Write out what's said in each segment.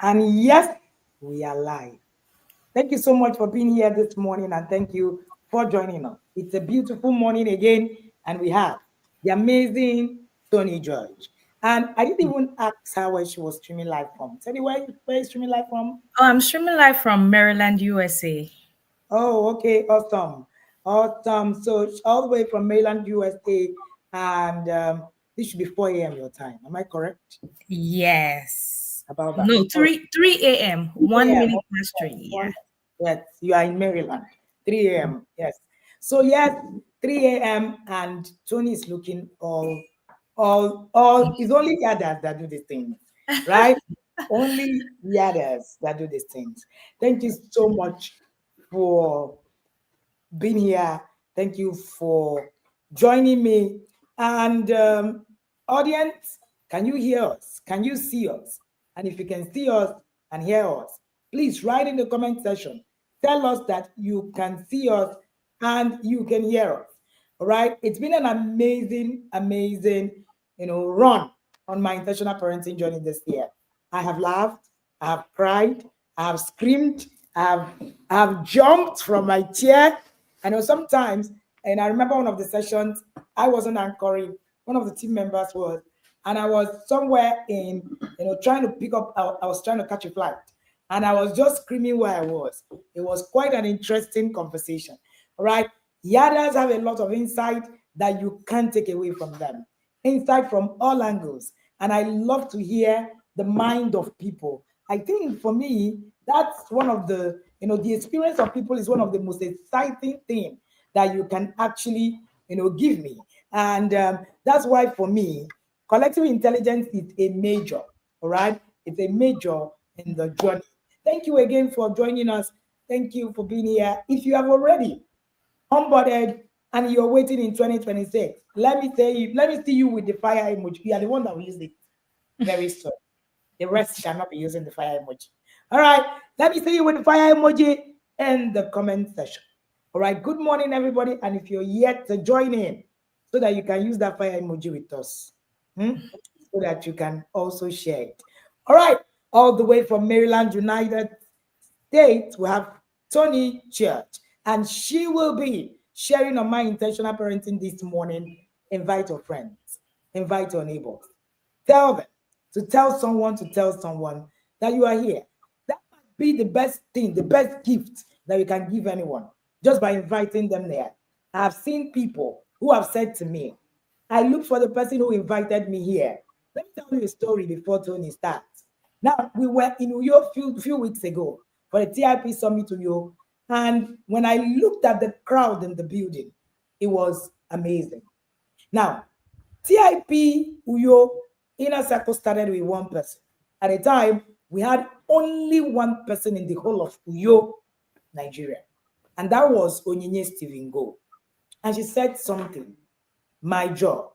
And yes, we are live. Thank you so much for being here this morning and thank you for joining us. It's a beautiful morning again, and we have the amazing Tony George. And I didn't even ask her where she was streaming live from. Tell me where you streaming live from? Oh, I'm streaming live from Maryland, USA. Oh, okay, awesome. Awesome. So all the way from Maryland, USA, and this should be 4 a.m. your time. Am I correct Yes. about that? No, All right. 3 a.m. 3 a.m. 1 minute past 3. Yeah. Yes, you are in Maryland. 3 a.m. Yes. So yes, 3 a.m. and Tony is looking all. It's only Yadas that do these things, right? Only Yadas that do these things. Thank you so much for being here. Thank you for joining me. And audience, can you hear us? Can you see us? And if you can see us and hear us, please write in the comment section. Tell us that you can see us and you can hear us. All right. It's been an amazing, run on my intentional parenting journey this year. I have laughed, I have cried, I have screamed, I have jumped from my chair. I know sometimes, and I remember one of the sessions, I wasn't anchoring, one of the team members was, and I was somewhere in, trying to pick up, I was trying to catch a flight. And I was just screaming where I was. It was quite an interesting conversation. All right. Yadas have a lot of insight that you can't take away from them. Insight from all angles. And I love to hear the mind of people. I think for me, that's one of the experience of people is one of the most exciting things that you can actually, give me. And that's why for me, collective intelligence is a major, all right? It's a major in the journey. Thank you again for joining us. Thank you for being here. If you have already onboarded and you're waiting in 2026, let me see you with the fire emoji. You are the one that will use it very soon. The rest shall not be using the fire emoji. All right. Let me see you with the fire emoji in the comment section. All right. Good morning, everybody. And if you're yet to join in, so that you can use that fire emoji with us, so that you can also share it. All right. All the way from Maryland, United States, we have Tony Church, and she will be sharing on my intentional parenting this morning. Invite your friends, invite your neighbors, tell them to tell someone that you are here. That might be the best thing, the best gift that you can give anyone, just by inviting them there. I have seen people who have said to me, I look for the person who invited me here. Let me tell you a story before Tony starts. Now, we were in Uyo few weeks ago for the TIP Summit Uyo, and when I looked at the crowd in the building, it was amazing. Now, TIP Uyo Inner Circle started with one person. At the time, we had only one person in the whole of Uyo, Nigeria, and that was Onyinye Stephen Go. And she said something. My job,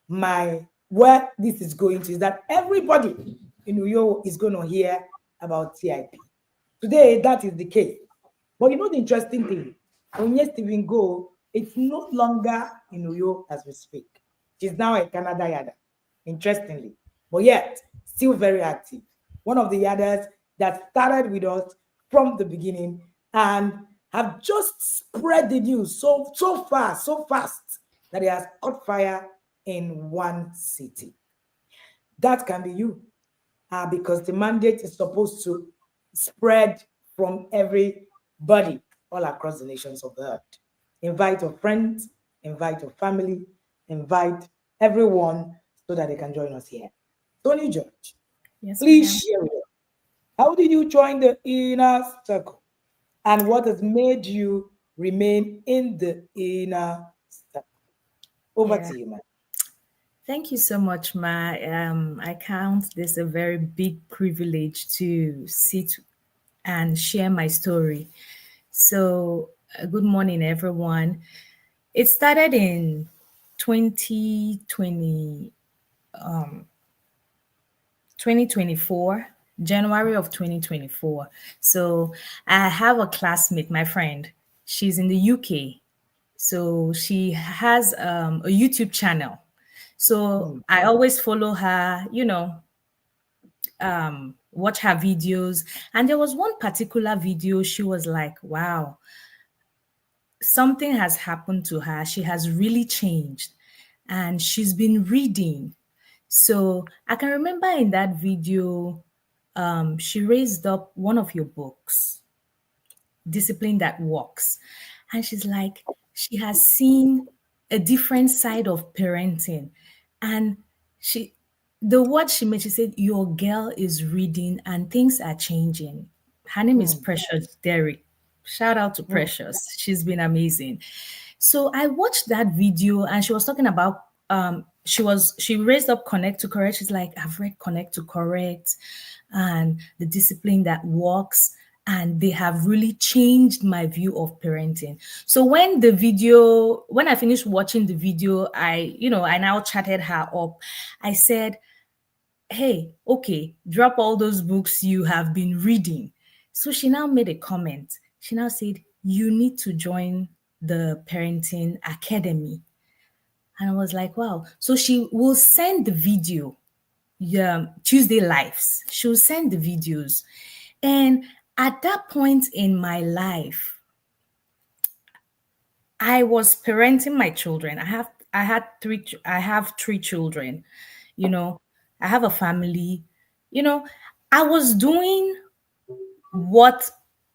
my where this is going to is that everybody in Uyo is going to hear about TIP. Today, that is the case. But you know the interesting thing? Onyinye Stephen Go, it's no longer in Uyo as we speak. She's now a Canada Yada, interestingly. But yet, still very active. One of the Yadas that started with us from the beginning and have just spread the news so fast that it has caught fire in one city. That can be you, because the mandate is supposed to spread from everybody all across the nations of the earth. Invite your friends, invite your family, invite everyone so that they can join us here. Tony George, Yes, please ma'am. share with us. How did you join the inner circle? And what has made you remain in the inner circle? Over Yeah. to you, man. Thank you so much, Ma. I count this a very big privilege to sit and share my story. So, good morning, everyone. It started in 2020, 2024, January of 2024. So I have a classmate, my friend. She's in the UK. So she has a YouTube channel. So Hmm. I always follow her, watch her videos. And there was one particular video, she was like, wow, something has happened to her. She has really changed. And she's been reading. So I can remember in that video, she raised up one of your books, Discipline That Works. And she's like, she has seen a different side of parenting. And she, the word she made, she said, your girl is reading and things are changing. Her name is Mm, Precious Derry. Shout out to mm, Precious. She's been amazing. So I watched that video and she was talking about she raised up Connect to Correct. She's like, I've read Connect to Correct and the discipline that works. And they have really changed my view of parenting. So when I finished watching the video, I now chatted her up. I said, hey, okay, drop all those books you have been reading. So she now made a comment. She now said, you need to join the parenting academy. And I was like, wow. So she will send the video, yeah, Tuesday lives. She'll send the videos. And at that point in my life, I was parenting my children. I have three children. You know, I have a family. You know, I was doing what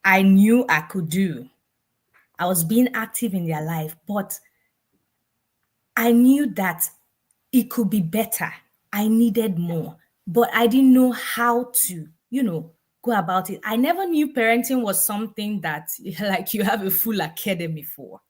I knew I could do. I was being active in their life, but I knew that it could be better. I needed more, but I didn't know how to, go about it. I never knew parenting was something that like you have a full academy for.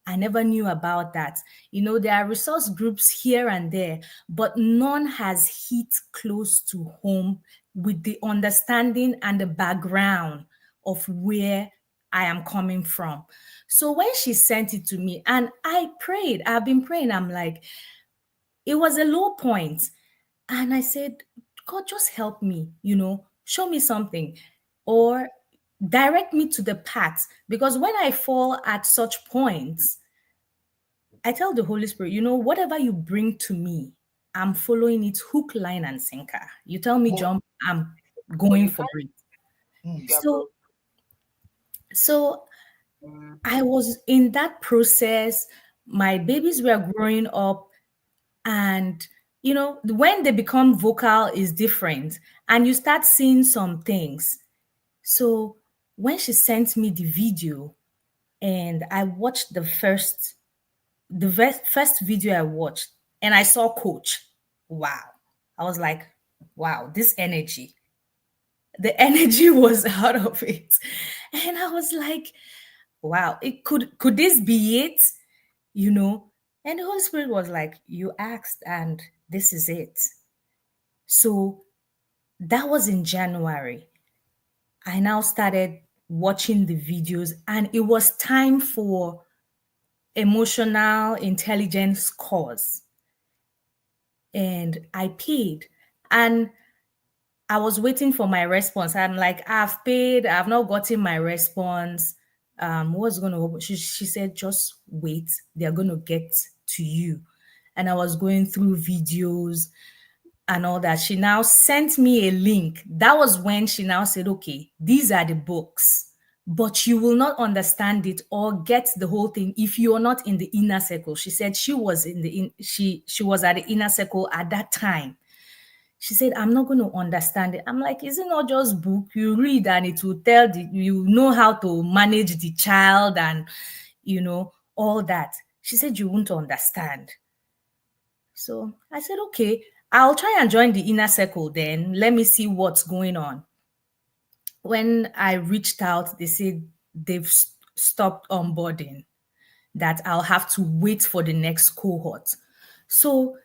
I never knew about that. There are resource groups here and there, but none has hit close to home with the understanding and the background of where I am coming from. So when she sent it to me and I prayed, I've been praying, I'm like, it was a low point. And I said, God, just help me, show me something or direct me to the path. Because when I fall at such points, I tell the Holy Spirit, whatever you bring to me, I'm following it hook, line, and sinker. You tell me mm, jump, I'm going for it. mm, So I was in that process. My babies were growing up, and when they become vocal is different, and you start seeing some things. So when she sent me the video, and I watched the first video I watched, and I saw Coach. Wow. I was like, wow, this energy. The energy was out of it. And I was like, wow, it could this be it? You know? And the Holy Spirit was like, you asked, and this is it. So that was in January. I now started watching the videos, and it was time for emotional intelligence course. And I paid. And I was waiting for my response. I'm like, I've paid, I've not gotten my response. What's going to happen? She said, just wait, they're going to get to you. And I was going through videos and all that. She now sent me a link. That was when she now said, okay, these are the books, but you will not understand it or get the whole thing if you are not in the inner circle. She said she was she was at the inner circle at that time. She said, I'm not going to understand it. I'm like, is it not just book? You read and it will you know how to manage the child and, all that. She said, you won't understand. So I said, okay, I'll try and join the inner circle then. Let me see what's going on. When I reached out, they said they've stopped onboarding, that I'll have to wait for the next cohort. So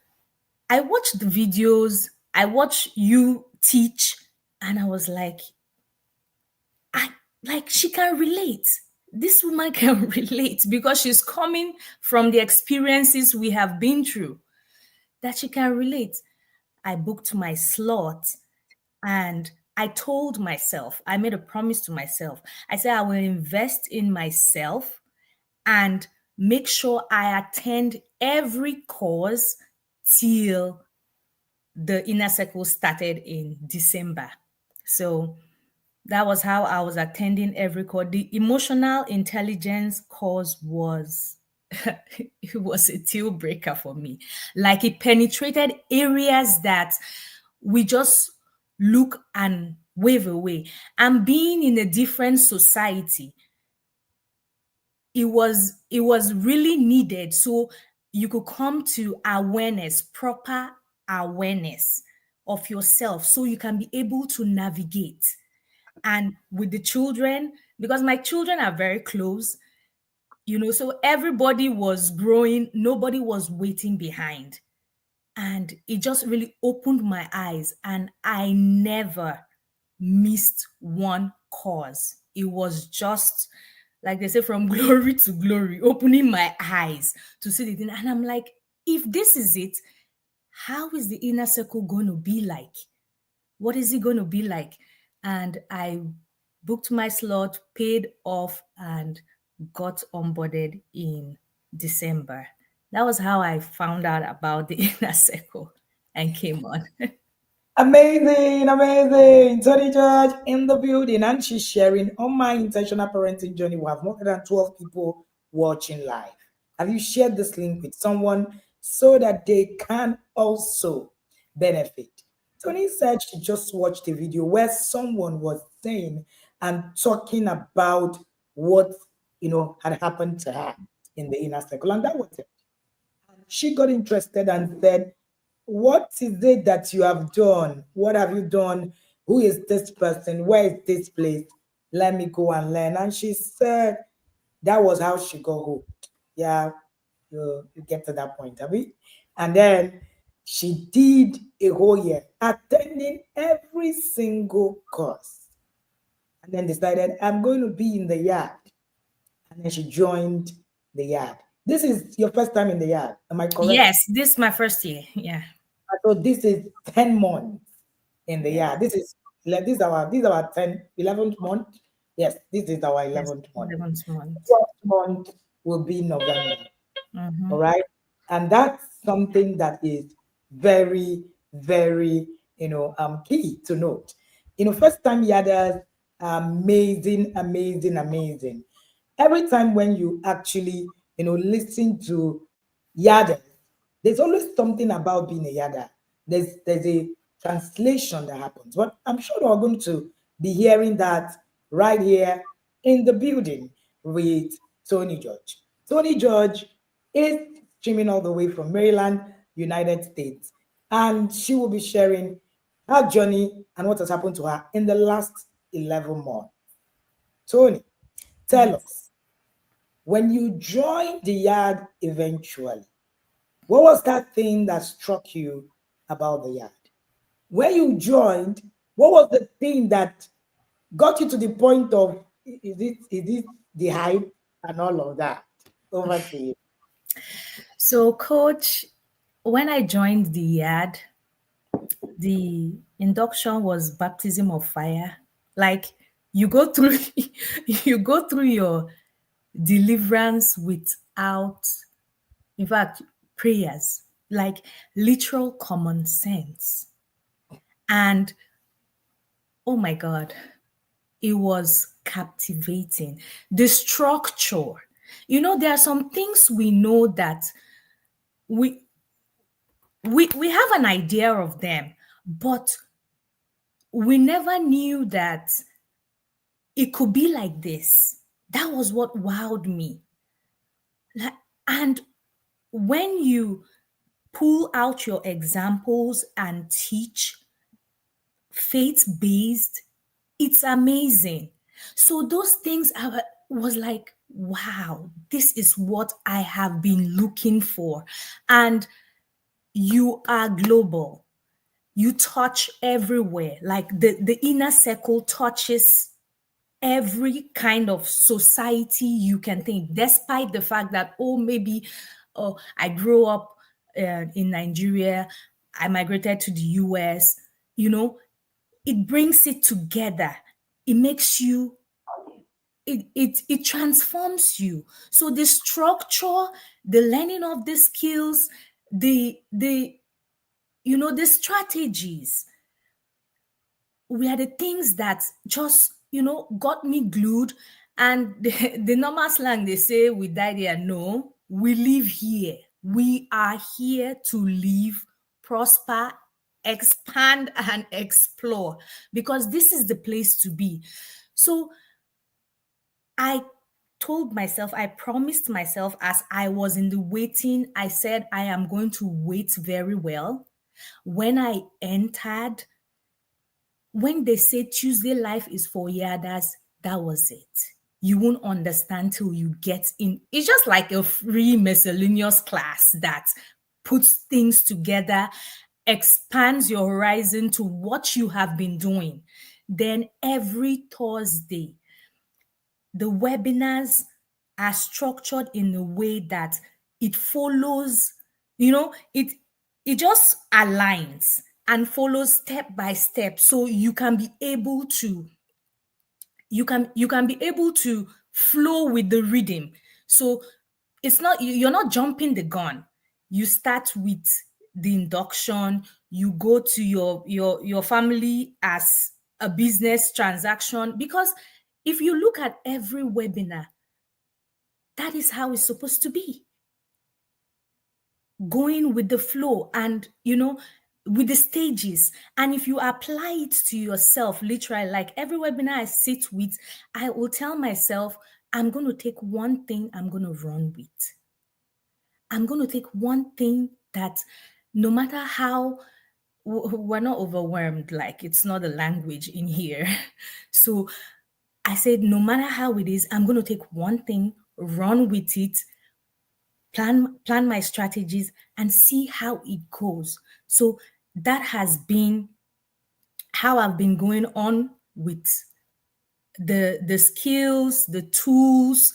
I watched the videos, I watched you teach, and I was like, she can relate. This woman can relate because she's coming from the experiences we have been through, that she can relate. I booked my slot and I told myself, I made a promise to myself. I said, I will invest in myself and make sure I attend every course till the inner circle started in December. So that was how I was attending every course. The emotional intelligence course was it was a deal breaker for me. Like it penetrated areas that we just look and wave away. And being in a different society, it was really needed, so you could come to awareness, proper awareness of yourself, so you can be able to navigate. And with the children, because my children are very close, so everybody was growing, nobody was waiting behind. And it just really opened my eyes, and I never missed one cause. It was just, like they say, from glory to glory, opening my eyes to see the thing. And I'm like, if this is it, how is the inner circle going to be like? What is it going to be like? And I booked my slot, paid off, and got onboarded in December. That was how I found out about the inner circle and came on. Amazing, amazing. Tony George in the building, and she's sharing on my intentional parenting journey. We have more than 12 people watching live. Have you shared this link with someone so that they can also benefit? Tony said she just watched a video where someone was saying and talking about what had happened to her in the inner circle, and that was it. She got interested and said, what is it that you have done? What have you done? Who is this person? Where is this place? Let me go and learn. And she said that was how she got hooked. Yeah, you get to that point, have you? And then she did a whole year attending every single course. And then decided, I'm going to be in the yard. And then she joined the yard. This is your first time in the yard. Am I correct? Yes, this is my first year. Yeah. So this is 10 months in the Yeah. year. This is our 11th month. Yes, this is our Yes. 11th month. 11th month. 12th month will be November. Mm-hmm. All right. And that's something that is very, very, key to note. First time yarders, amazing, amazing, amazing. Every time when you actually, listen to yarders, there's always something about being a yarder. There's a translation that happens. But I'm sure we're going to be hearing that right here in the building with Tony George. Tony George is streaming all the way from Maryland, United States, and she will be sharing her journey and what has happened to her in the last 11 months. Tony, tell Yes. us, when you joined the yard eventually, what was that thing that struck you about the yard? When you joined, what was the thing that got you to the point of is it the hype and all of that? Over to you. So, coach, when I joined the yard, the induction was baptism of fire. Like you go through you go through your deliverance without, in fact, prayers, like literal common sense. And oh my God, it was captivating. The structure. There are some things we know that we we have an idea of them, but we never knew that it could be like this. That was what wowed me. And when you pull out your examples and teach faith based, it's amazing. So those things I was like, wow, this is what I have been looking for. And you are global. You touch everywhere. Like the inner circle touches every kind of society you can think, despite the fact that, oh, maybe, oh, I grew up in Nigeria, I migrated to the US, it brings it together. It makes you, it transforms you. So the structure, the learning of the skills, the the strategies were the things that just, got me glued. And the normal slang, they say, we die there. No, we live here. We are here to live, prosper, expand, and explore, because this is the place to be. So I told myself, I promised myself as I was in the waiting, I said, I am going to wait very well. When I entered, when they say Tuesday life is for yadas, that was it. You won't understand till you get in. It's just like a free miscellaneous class that puts things together, expands your horizon to what you have been doing. Then every Thursday, the webinars are structured in a way that it follows, it just aligns and follows step by step, so you can be able to be able to flow with the rhythm. So it's not, you're not jumping the gun. You start with the induction, you go to your family as a business transaction, because if you look at every webinar, that is how it's supposed to be, going with the flow and with the stages. And if you apply it to yourself, literally, like every webinar I sit with, I will tell myself, I'm going to take one thing, I'm going to run with. I'm going to take one thing that, no matter how, we're not overwhelmed, like it's not a language in here. So I said, no matter how it is, I'm going to take one thing, run with it, plan my strategies, and see how it goes. So that has been how I've been going on with the skills, the tools,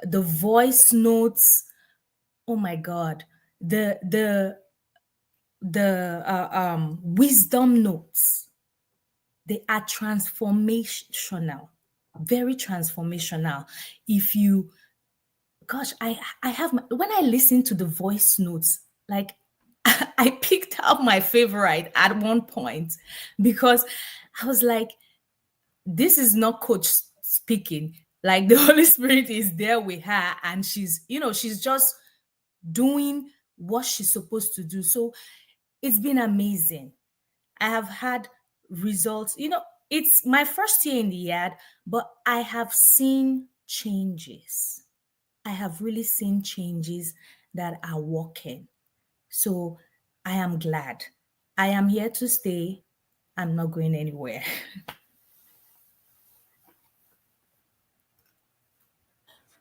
the voice notes. Oh my God, the wisdom notes. They are transformational, very transformational. If you, gosh, I have when I listen to the voice notes, like I picked out my favorite at one point, because I was like, this is not coach speaking. Like the Holy Spirit is there with her, and she's just doing what she's supposed to do. So it's been amazing. I have had results. It's my first year in the yard, but I have seen changes. I have really seen changes that are working. So I am glad. I am here to stay. I'm not going anywhere.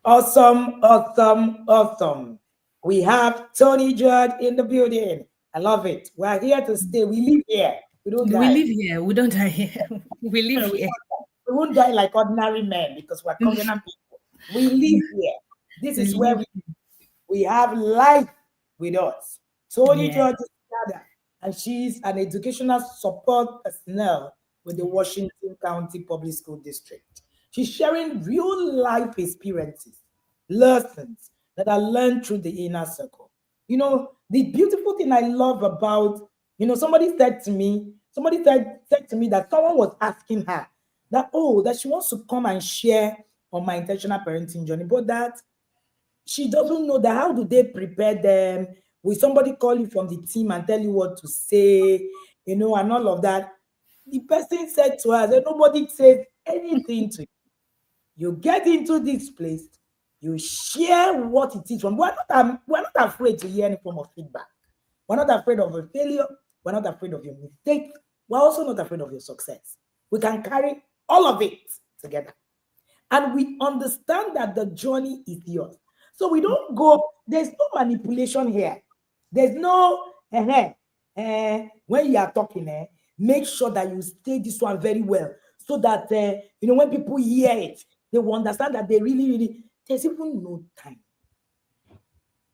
Awesome, awesome, awesome. We have Tony Judd in the building. I love it. We're here to stay. We live here. We don't We die. live here. We don't die here. We we, live won't here. we won't die like ordinary men because we're covenant people. We live here. This We is where live we have life with us. Tony here. George is mother, and she's an educational support personnel with the Washington County Public School District. She's sharing real life experiences, lessons that are learned through the inner circle. The beautiful thing I love about, somebody said to me that someone was asking her that, oh, that she wants to come and share on my intentional parenting journey, but that she doesn't know that how do they prepare them? Will somebody call you from the team and tell you what to say, and all of that? The person said to her that nobody says anything to you. You get into this place, you share what it is from. We're not afraid to hear any form of feedback. We're not afraid of a failure. We're not afraid of your mistake. We're also not afraid of your success. We can carry all of it together. And we understand that the journey is yours. So we don't go, there's no manipulation here. There's no, when you are talking, make sure that you say this one very well so that, when people hear it, they will understand that they really, really, there's even no time.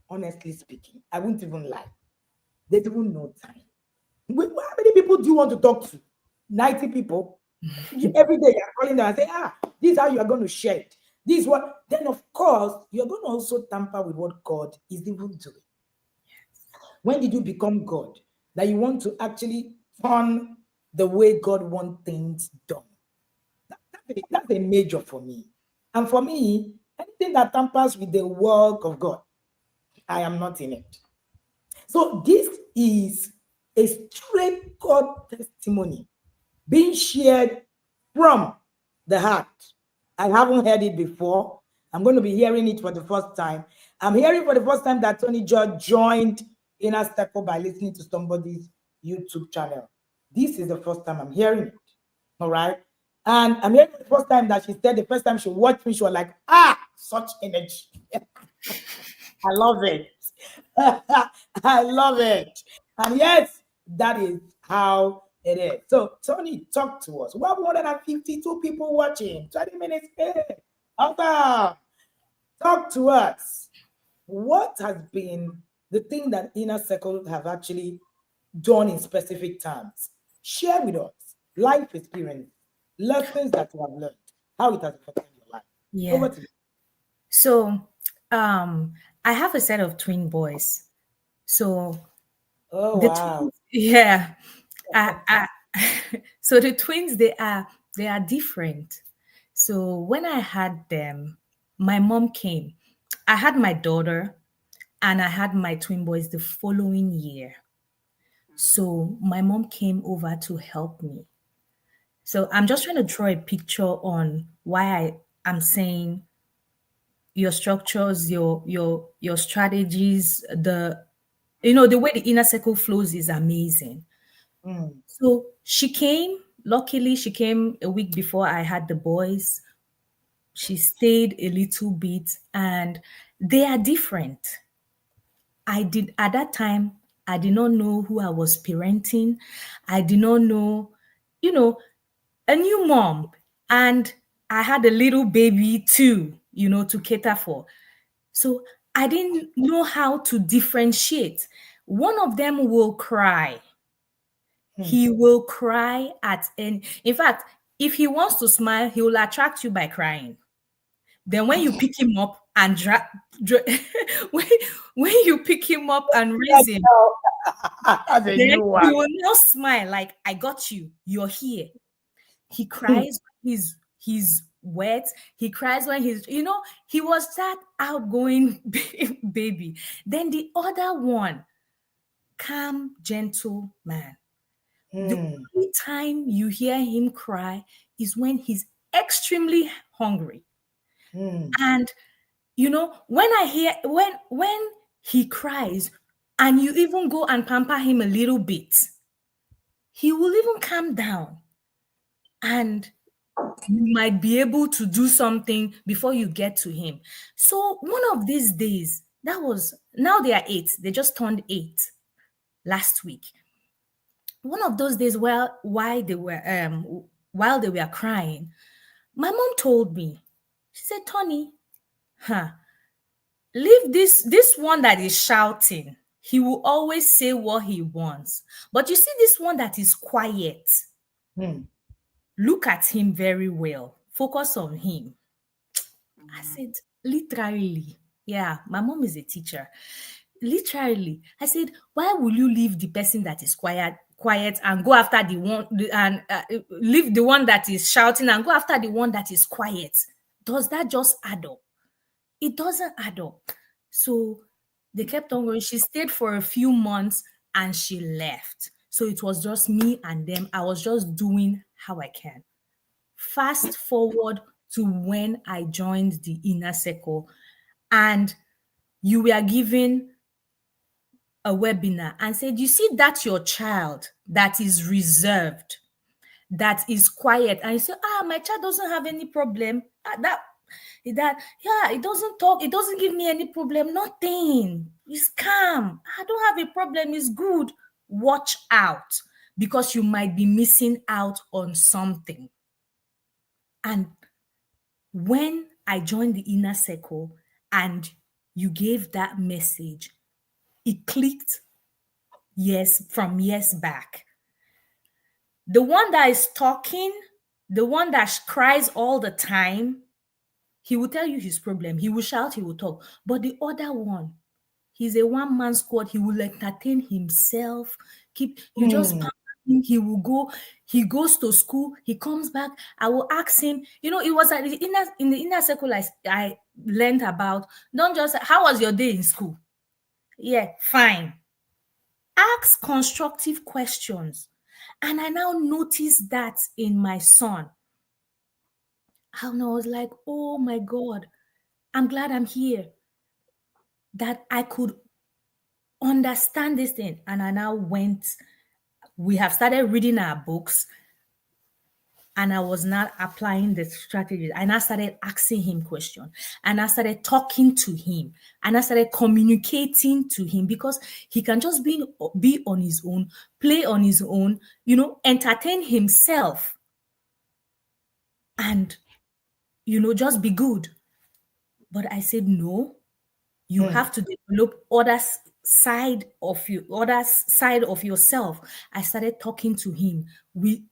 Honestly speaking, I won't even lie. There's even no time. How many people do you want to talk to? 90 people. Every day you're calling them and say, this is how you are going to share it. This is what, then of course, you're going to also tamper with what God is even doing. When did you become God? that you want to actually turn the way God wants things done. That's a major for me. And for me, anything that tampers with the work of God, I am not in it. So this is a straight God testimony being shared from the heart. I haven't heard it before. I'm going to be hearing it for the first time. I'm hearing for the first time that Tony George joined Inner Circle by listening to somebody's YouTube channel. This is the first time I'm hearing it. All right. And I'm hearing the first time that she said the first time she watched me, she was like, such energy. I love it. I love it. And yes, that is how it is. So, Tony, talk to us. We have more than 52 people watching. 20 minutes. Hey, awesome. Talk to us. What has been the thing that Inner Circle have actually done in specific terms? Share with us life experience, lessons that you have learned, how it has affected your life. Yeah. Over to you. So, I have a set of twin boys. So Oh, the wow. twins, yeah. I so the twins, they are different. So when I had them, my mom came. I had my daughter and I had my twin boys the following year. So my mom came over to help me. So I'm just trying to draw a picture on why am saying your structures, your strategies, the way the inner circle flows is amazing. Mm, So she came, luckily she came a week before I had the boys. She stayed a little bit and they are different. I did at that time, I did not know who I was parenting. I did not know, you know, a new mom. And I had a little baby too, to cater for. So I didn't know how to differentiate. One of them will cry. mm, He will cry at any. In fact, if he wants to smile, he will attract you by crying. Then when you pick him up and when, when you pick him up and raise him, That's a then new he one. will now smile like, I got you. You're here. He Hmm, cries when he's wet. He cries when he was that outgoing baby. Then the other one, calm, gentle man. The hmm, only time you hear him cry is when he's extremely hungry. hmm, And when I hear when he cries and you even go and pamper him a little bit, he will even calm down and you might be able to do something before you get to him. So one of these days, that was now they are 8. They just turned 8 last week. One of those days while they were crying, my mom told me, she said, Tony, huh, leave this one that is shouting. He will always say what he wants. But you see this one that is quiet. hmm. Look at him very well. Focus on him. I said, literally. Yeah, my mom is a teacher. Literally. I said, why will you leave the person that is quiet and go after and leave the one that is shouting and go after the one that is quiet? Does that just add up? It doesn't add up. So they kept on going. She stayed for a few months and she left. So it was just me and them. I was just doing how I can. Fast forward to when I joined the inner circle and you were given a webinar and said, you see that your child that is reserved, that is quiet, and you say, my child doesn't have any problem. Yeah, it doesn't talk, it doesn't give me any problem, nothing. It's calm. I don't have a problem, it's good. Watch out because you might be missing out on something. And when I joined the inner circle and you gave that message, it clicked years back. The one that is talking, the one that cries all the time, he will tell you his problem. He will shout, he will talk. But the other one, he's a one-man squad. He will entertain himself, you just Mm. pamper him. He goes to school, he comes back. I will ask him, it was at in the inner circle I learned about. Don't just, how was your day in school? Yeah, fine. Ask constructive questions. And I now notice that in my son. And I was like, oh my God, I'm glad I'm here, that I could understand this thing. And I now we have started reading our books, and I was not applying the strategies. And I started asking him questions, and I started talking to him, and I started communicating to him, because he can just be on his own, play on his own, entertain himself, and just be good. But I said, no, you Mm. have to develop other side of yourself. I started talking to him. We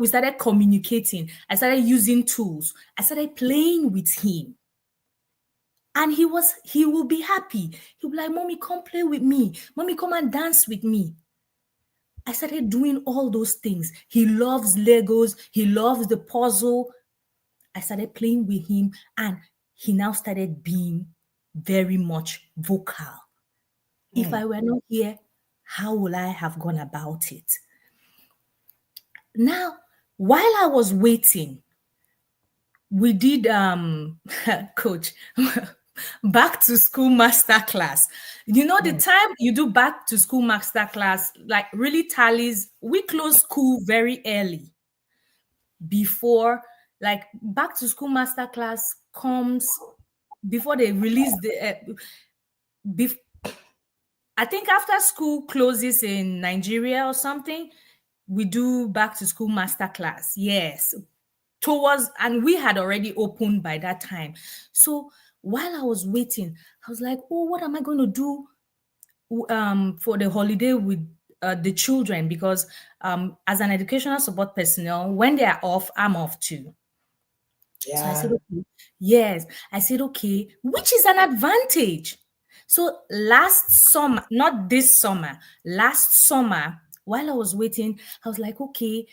started communicating. I started using tools. I started playing with him. And he will be happy. He'll be like, Mommy, come play with me. Mommy, come and dance with me. I started doing all those things. He loves Legos. He loves the puzzle. I started playing with him, and he now started being very much vocal. If Mm. I were not here, how would I have gone about it? Now, while I was waiting, we did coach back to school master class. The Mm. time you do back to school master class, like, really tallies. We close school very early, before, like, back to school master class comes before they release bef- I think after school closes in Nigeria or something, we do back to school master class. Yes. And we had already opened by that time. So while I was waiting, I was like, oh, what am I going to do for the holiday with the children? Because as an educational support personnel, when they are off, I'm off too. So I said, Yeah. okay, yes. I said, okay, which is an advantage. So last summer, not this summer, last summer, while I was waiting, I was like, okay,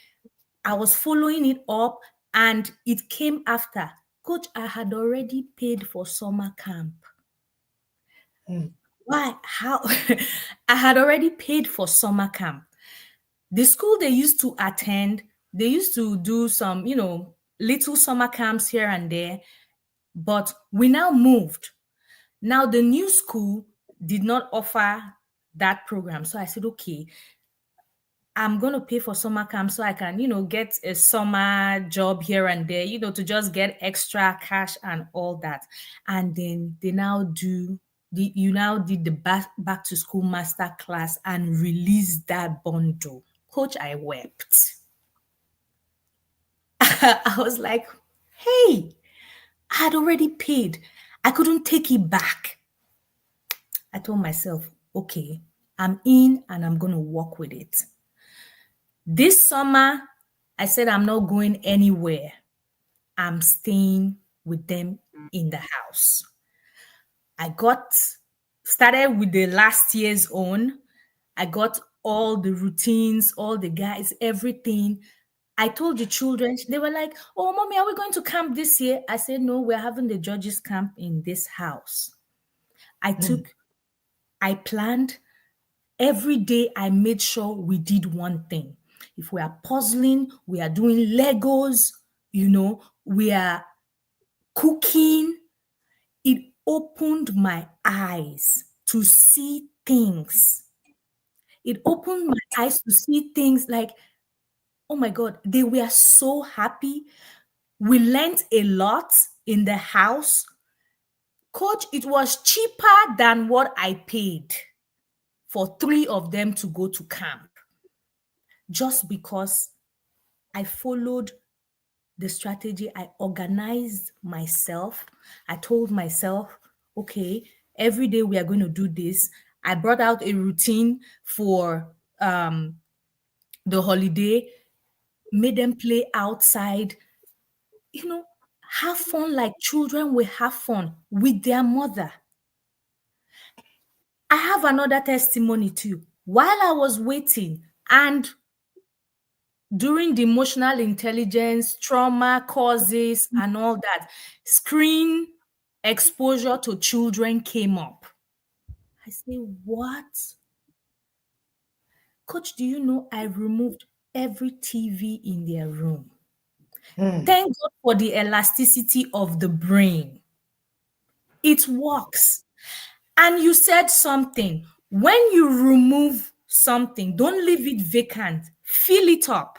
I was following it up, and it came after. Coach, I had already paid for summer camp. Mm. Why? How? I had already paid for summer camp. The school they used to attend, they used to do some, little summer camps here and there, but we now moved. Now, the new school did not offer that program. So I said, okay, I'm going to pay for summer camp so I can, get a summer job here and there, to just get extra cash and all that. And then you now did the back to school master class and released that bundle. Coach, I wept. I was like, hey, I had already paid. I couldn't take it back. I told myself, okay, I'm in and I'm going to work with it. This summer, I said, I'm not going anywhere. I'm staying with them in the house. I got started with the last year's own. I got all the routines, all the guys, everything. I told the children, they were like, oh, Mommy, are we going to camp this year? I said, no, we're having the judges camp in this house. Mm. I planned. Every day I made sure we did one thing. If we are puzzling, we are doing Legos, we are cooking. It opened my eyes to see things. It opened my eyes to see things like, oh my God, they were so happy. We learned a lot in the house. Coach, it was cheaper than what I paid for 3 of them to go to camp, just because I followed the strategy. I organized myself. I told myself, okay, every day we are going to do this. I brought out a routine for the holiday, made them play outside, you know, have fun like children will have fun with their mother. I have another testimony too. While I was waiting, And during the emotional intelligence, trauma causes, and all that, screen exposure to children came up. I say, what? Coach, do you know I removed every TV in their room? Mm. Thank God for the elasticity of the brain. It works. And you said something. When you remove something, don't leave it vacant. Fill it up.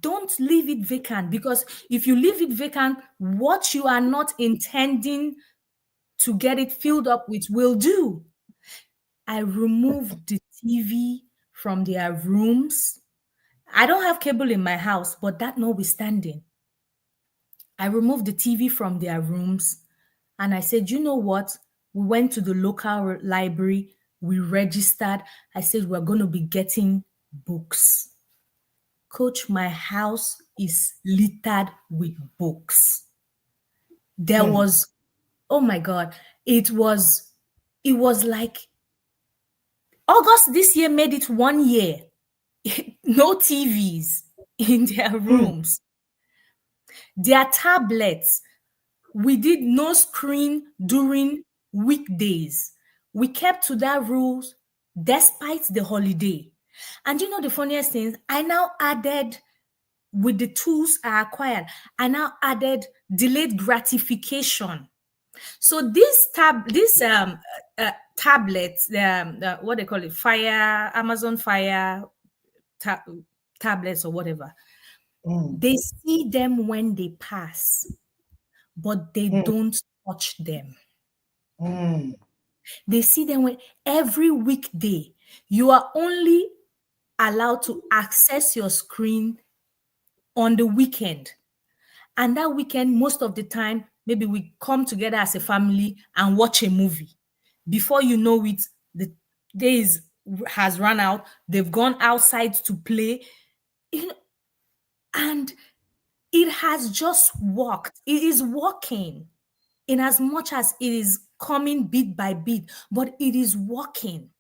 Don't leave it vacant, because if you leave it vacant, what you are not intending to get it filled up with will do. I removed the TV from their rooms. I don't have cable in my house, but that notwithstanding, I removed the TV from their rooms and I said, you know what? We went to the local library, we registered. I said, we're going to be getting books. Coach, my house is littered with books. There Mm. was, oh my God, it was like August this year made it 1 year. No TVs in their Mm. rooms. Their tablets, we did no screen during weekdays. We kept to that rules despite the holiday. And you know the funniest thing, I now added, with the tools I acquired, I now added delayed gratification. So this tablets, what they call it, Fire, Amazon Fire ta- tablets or whatever, Mm. they see them when they pass, but they Mm. don't touch them. Mm. They see them when every weekday you are only allowed to access your screen on the weekend. And that weekend, most of the time, maybe we come together as a family and watch a movie. Before you know it, the days has run out. They've gone outside to play, you know, and it has just worked. It is working in as much as it is coming bit by bit, but it is working.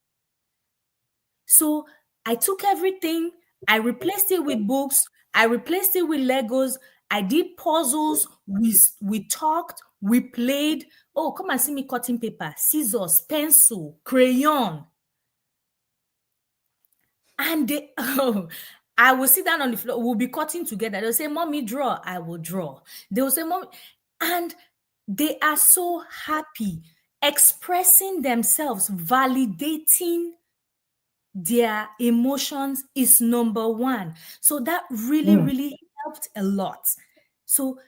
So I took everything, I replaced it with books, I replaced it with Legos, I did puzzles, we talked, we played. Oh, come and see me cutting paper, scissors, pencil, crayon. And they, oh, I will sit down on the floor, we'll be cutting together. They'll say, Mommy, draw. I will draw. They will say, Mommy, and they are so happy expressing themselves, validating their emotions is number one. So that really, Mm. really helped a lot. So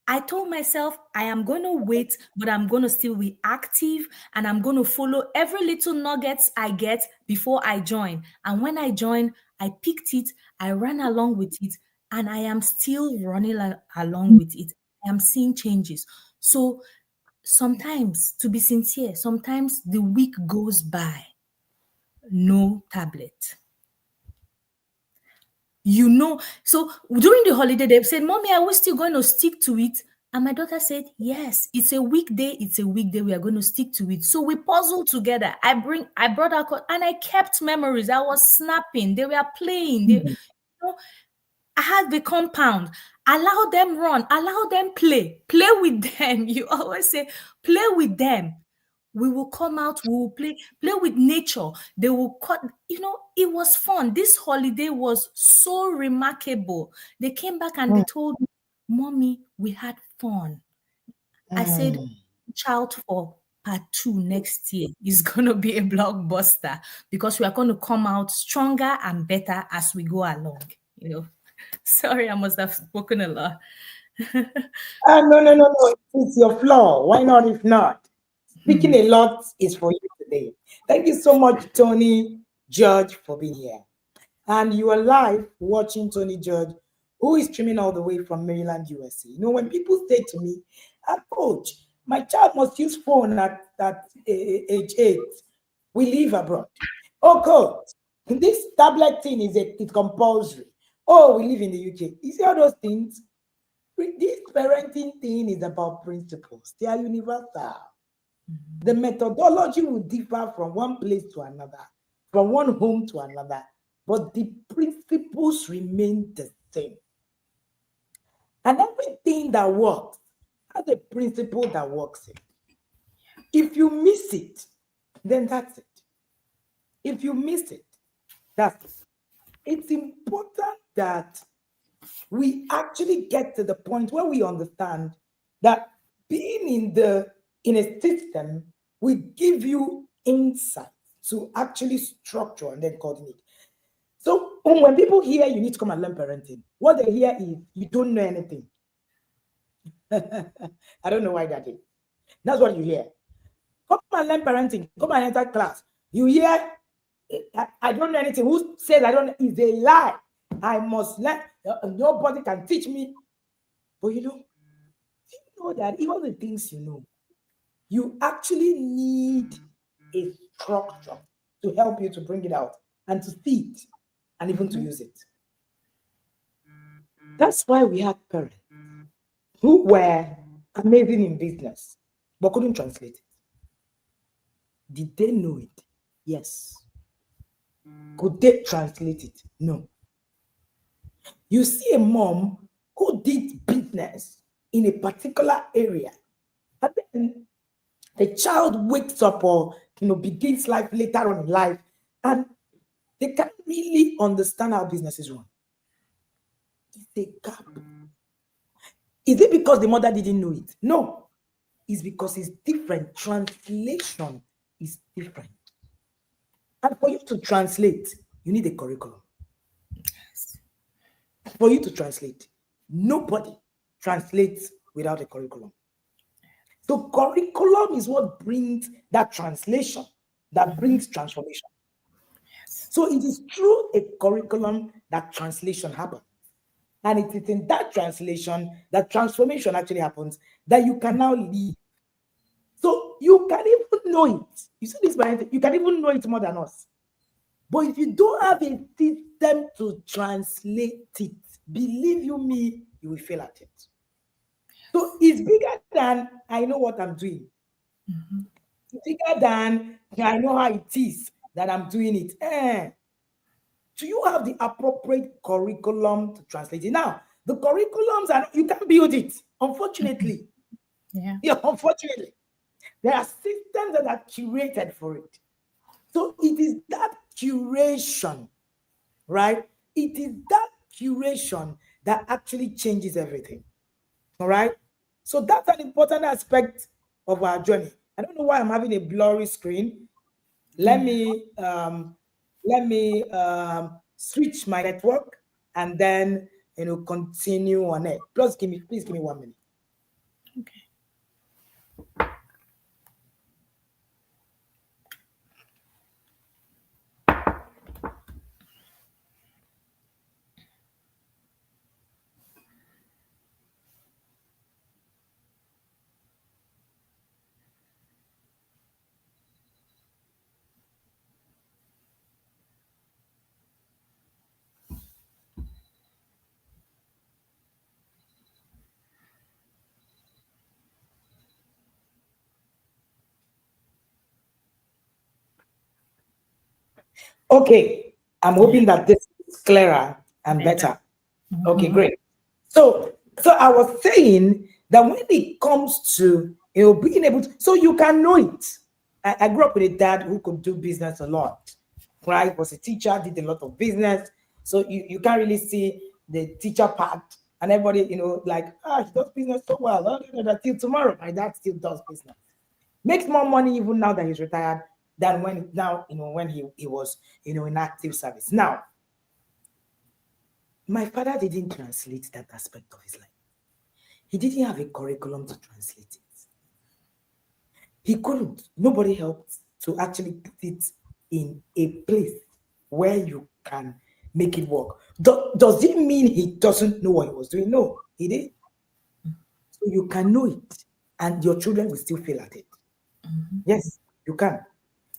I told myself I am going to wait, but I'm going to still be active and I'm going to follow every little nuggets I get before I join. And when I join, I picked it, I ran along with it, and I am still running along with it. I am seeing changes. So sometimes, to be sincere, sometimes the week goes by, no tablet. So during the holiday, they said, Mommy, are we still going to stick to it? And my daughter said, Yes, it's a weekday. It's a weekday. We are going to stick to it. So we puzzled together. I brought out, and I kept memories. I was snapping. They were playing. Mm. I had the compound. Allow them run. Allow them play. Play with them. You always say, play with them. We will come out, we will play with nature. They will cut, it was fun. This holiday was so remarkable. They came back and they Mm. told me, Mommy, we had fun. I said, Mm. watch out for part 2 next year. It's going to be a blockbuster because we are going to come out stronger and better as we go along. Sorry, I must have spoken a lot. Ah, no, no, no, no. It's your flaw. Why not if not? Speaking a lot is for you today. Thank you so much, Tony Judge, for being here. And you are live watching Tony Judge, who is streaming all the way from Maryland, USA. When people say to me, Coach, my child must use phone at age 8. We live abroad. Oh, coach, this tablet thing it's compulsory. Oh, we live in the UK. You see all those things? This parenting thing is about principles. They are universal. The methodology will differ from one place to another. from one home to another, but the principles remain the same. And everything that works has a principle that works in. If you miss it, then that's it. If you miss it, that's it. It's important that we actually get to the point where we understand that being in a system will give you insight to actually structure and then coordinate. So when people hear you need to come and learn parenting, what they hear is you don't know anything. I don't know why that is. That's what you hear. Come and learn parenting. Come and enter class. You hear, I don't know anything. Who says I don't know? Is a lie. I must learn. Nobody can teach me. But you know that even the things you know, you actually need a structure to help you to bring it out and to see it and even to use it. That's why we have parents who were amazing in business but couldn't translate it. Did they know it? Yes. Could they translate it? No. You see a mom who did business in a particular area, and then the child wakes up or begins life later on in life, and they can't really understand how businesses run. It's a gap. Is it because the mother didn't know it? No. It's because it's different. Translation is different. And for you to translate, you need a curriculum. For you to translate, nobody translates without a curriculum. So curriculum is what brings that translation, that brings transformation. So it is through a curriculum that translation happens. And it is in that translation that transformation actually happens, that you can now live. So you can even know it. You see this, you can even know it more than us. But if you don't have a system to translate it, believe you me, you will fail at it. So it's bigger than I know what I'm doing. It's bigger than I know how it is that I'm doing it. Do you have the appropriate curriculum to translate it? Now, the curriculums are you can build it. Unfortunately, Yeah. yeah, unfortunately, there are systems that are curated for it. So it is that curation, right? It is that curation that actually changes everything. All right. So that's an important aspect of our journey. I don't know why I'm having a blurry screen. Let Yeah. me switch my network and then continue on it. Please give me 1 minute. Okay. Okay. I'm Yeah. hoping that this is clearer and Better. better. Okay, great. So I was saying that when it comes to being able to, so you can know it. I grew up with a dad who could do business a lot, right? Was a teacher, did a lot of business. So you can't really see the teacher part, and everybody like he does business so well. Till tomorrow, my dad still does business. Makes more money even now that he's retired than when he was in active service. Now my father didn't translate that aspect of his life. He didn't have a curriculum to translate it. He couldn't. Nobody helped to actually put it in a place where you can make it work. Does it mean he doesn't know what he was doing? No, he did. So you can know it, and your children will still fail at it. Yes, you can.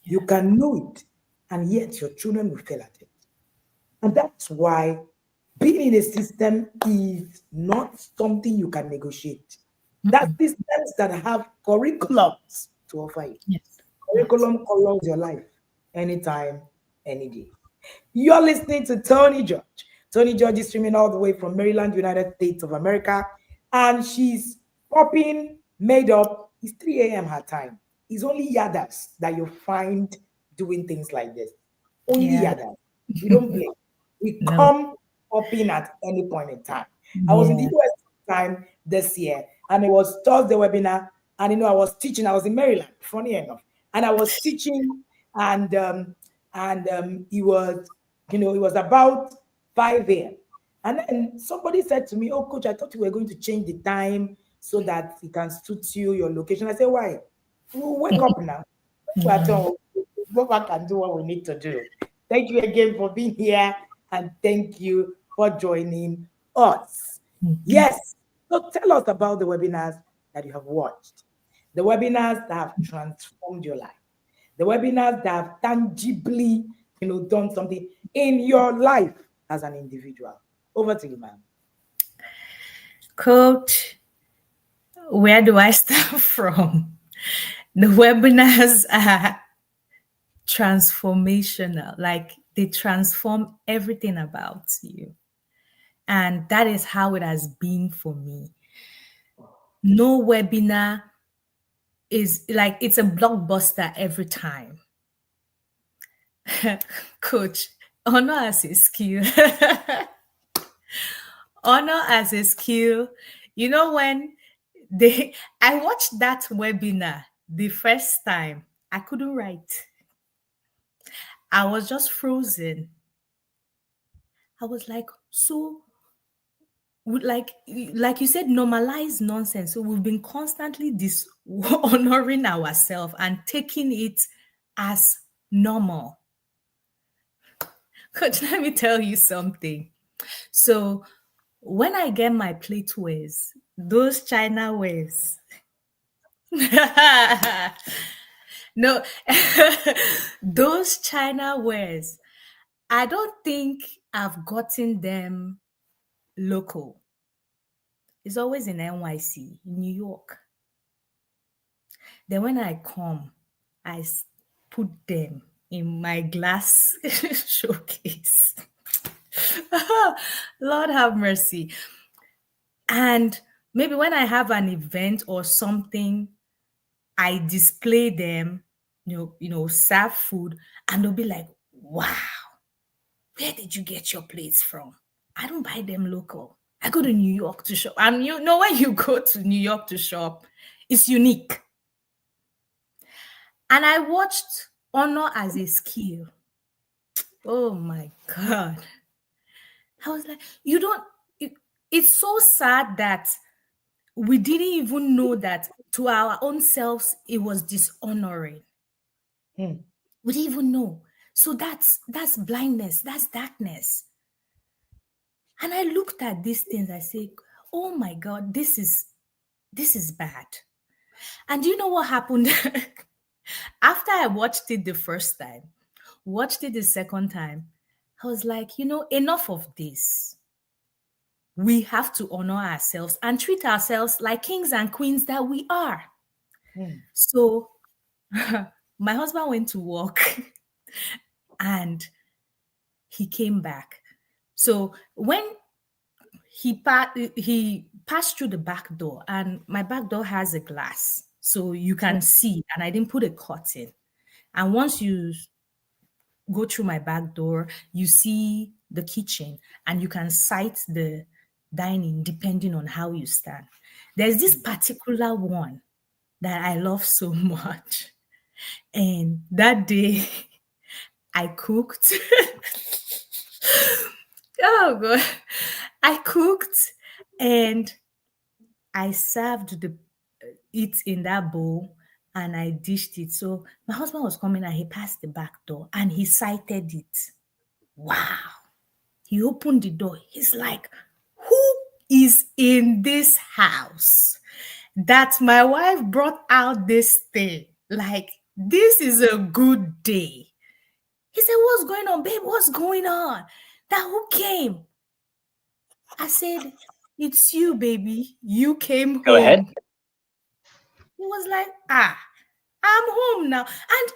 You can know it, and yet your children will fail at it. And that's why being in a system is not something you can negotiate. That's systems that have curriculums to offer you. Yes. Yes. Curriculum colors your life anytime. any day. You're listening to Tony George. Tony George is streaming all the way from Maryland, United States of America, and she's popping, made up. It's 3 a.m. her time. It's only yadas that you find doing things like this. Only Yeah. yadas. We don't play. We No. come popping at any point in time. I was in the Yeah. US time this year, and it was Thursday webinar, and I was teaching. I was in Maryland, funny enough, and I was teaching, and it was, it was about 5 a.m. And then somebody said to me, "Oh, coach, I thought you were going to change the time so that it can suit you, your location." I said, "Why? We'll wake up now. We are Mm. done. We'll go back and do what we need to do." Thank you again for being here, and thank you for joining us. Mhm. Yes. So tell us about the webinars that you have watched, the webinars that have transformed your life, the webinars that have tangibly, done something in your life as an individual. Over to you, ma'am. Coach, where do I start from? The webinars are transformational, like they transform everything about you. And that is how it has been for me. No webinar is like it's a blockbuster every time. Coach, honor as a skill. Honor as a skill. You know, when I watched that webinar the first time, I couldn't write. I was just frozen. I was like, so like you said, normalize nonsense. So we've been constantly dishonoring ourselves and taking it as normal. Coach, let me tell you something. So when I get my plate wares, those China wares, no, those China wares, I don't think I've gotten them local. It's always in NYC, New York. Then when I come, put them in my glass showcase. Lord have mercy. And maybe when I have an event or something, I display them, serve food, and they'll be like, wow, where did you get your plates from? I don't buy them local. I go to New York to shop. And you know, when you go to New York to shop, it's unique. And I watched honor as a skill. Oh my God. I was like, you don't, it's so sad that we didn't even know that to our own selves, it was dishonoring. Hmm. We didn't even know. So that's blindness, that's darkness. And I looked at these things, I said, oh my God, this is bad. And do you know what happened? After I watched it the first time, watched it the second time, I was like, enough of this. We have to honor ourselves and treat ourselves like kings and queens that we are. Hmm. So my husband went to work and he came back. So when he passed through the back door, and my back door has a glass, so you Hmm. can see, and I didn't put a curtain. And once you go through my back door, you see the kitchen, and you can sight the dining depending on how you stand. There's this particular one that I love so much. And that day I cooked. Oh God. I cooked and I served it in that bowl and I dished it. So my husband was coming and he passed the back door and he sighted it. Wow. He opened the door. He's like, who is in this house that my wife brought out this thing? Like, this is a good day. He said, what's going on, babe? What's going on? That who came? I said, it's you, baby. You came Go ahead. home. He was like, ah. I'm home now. And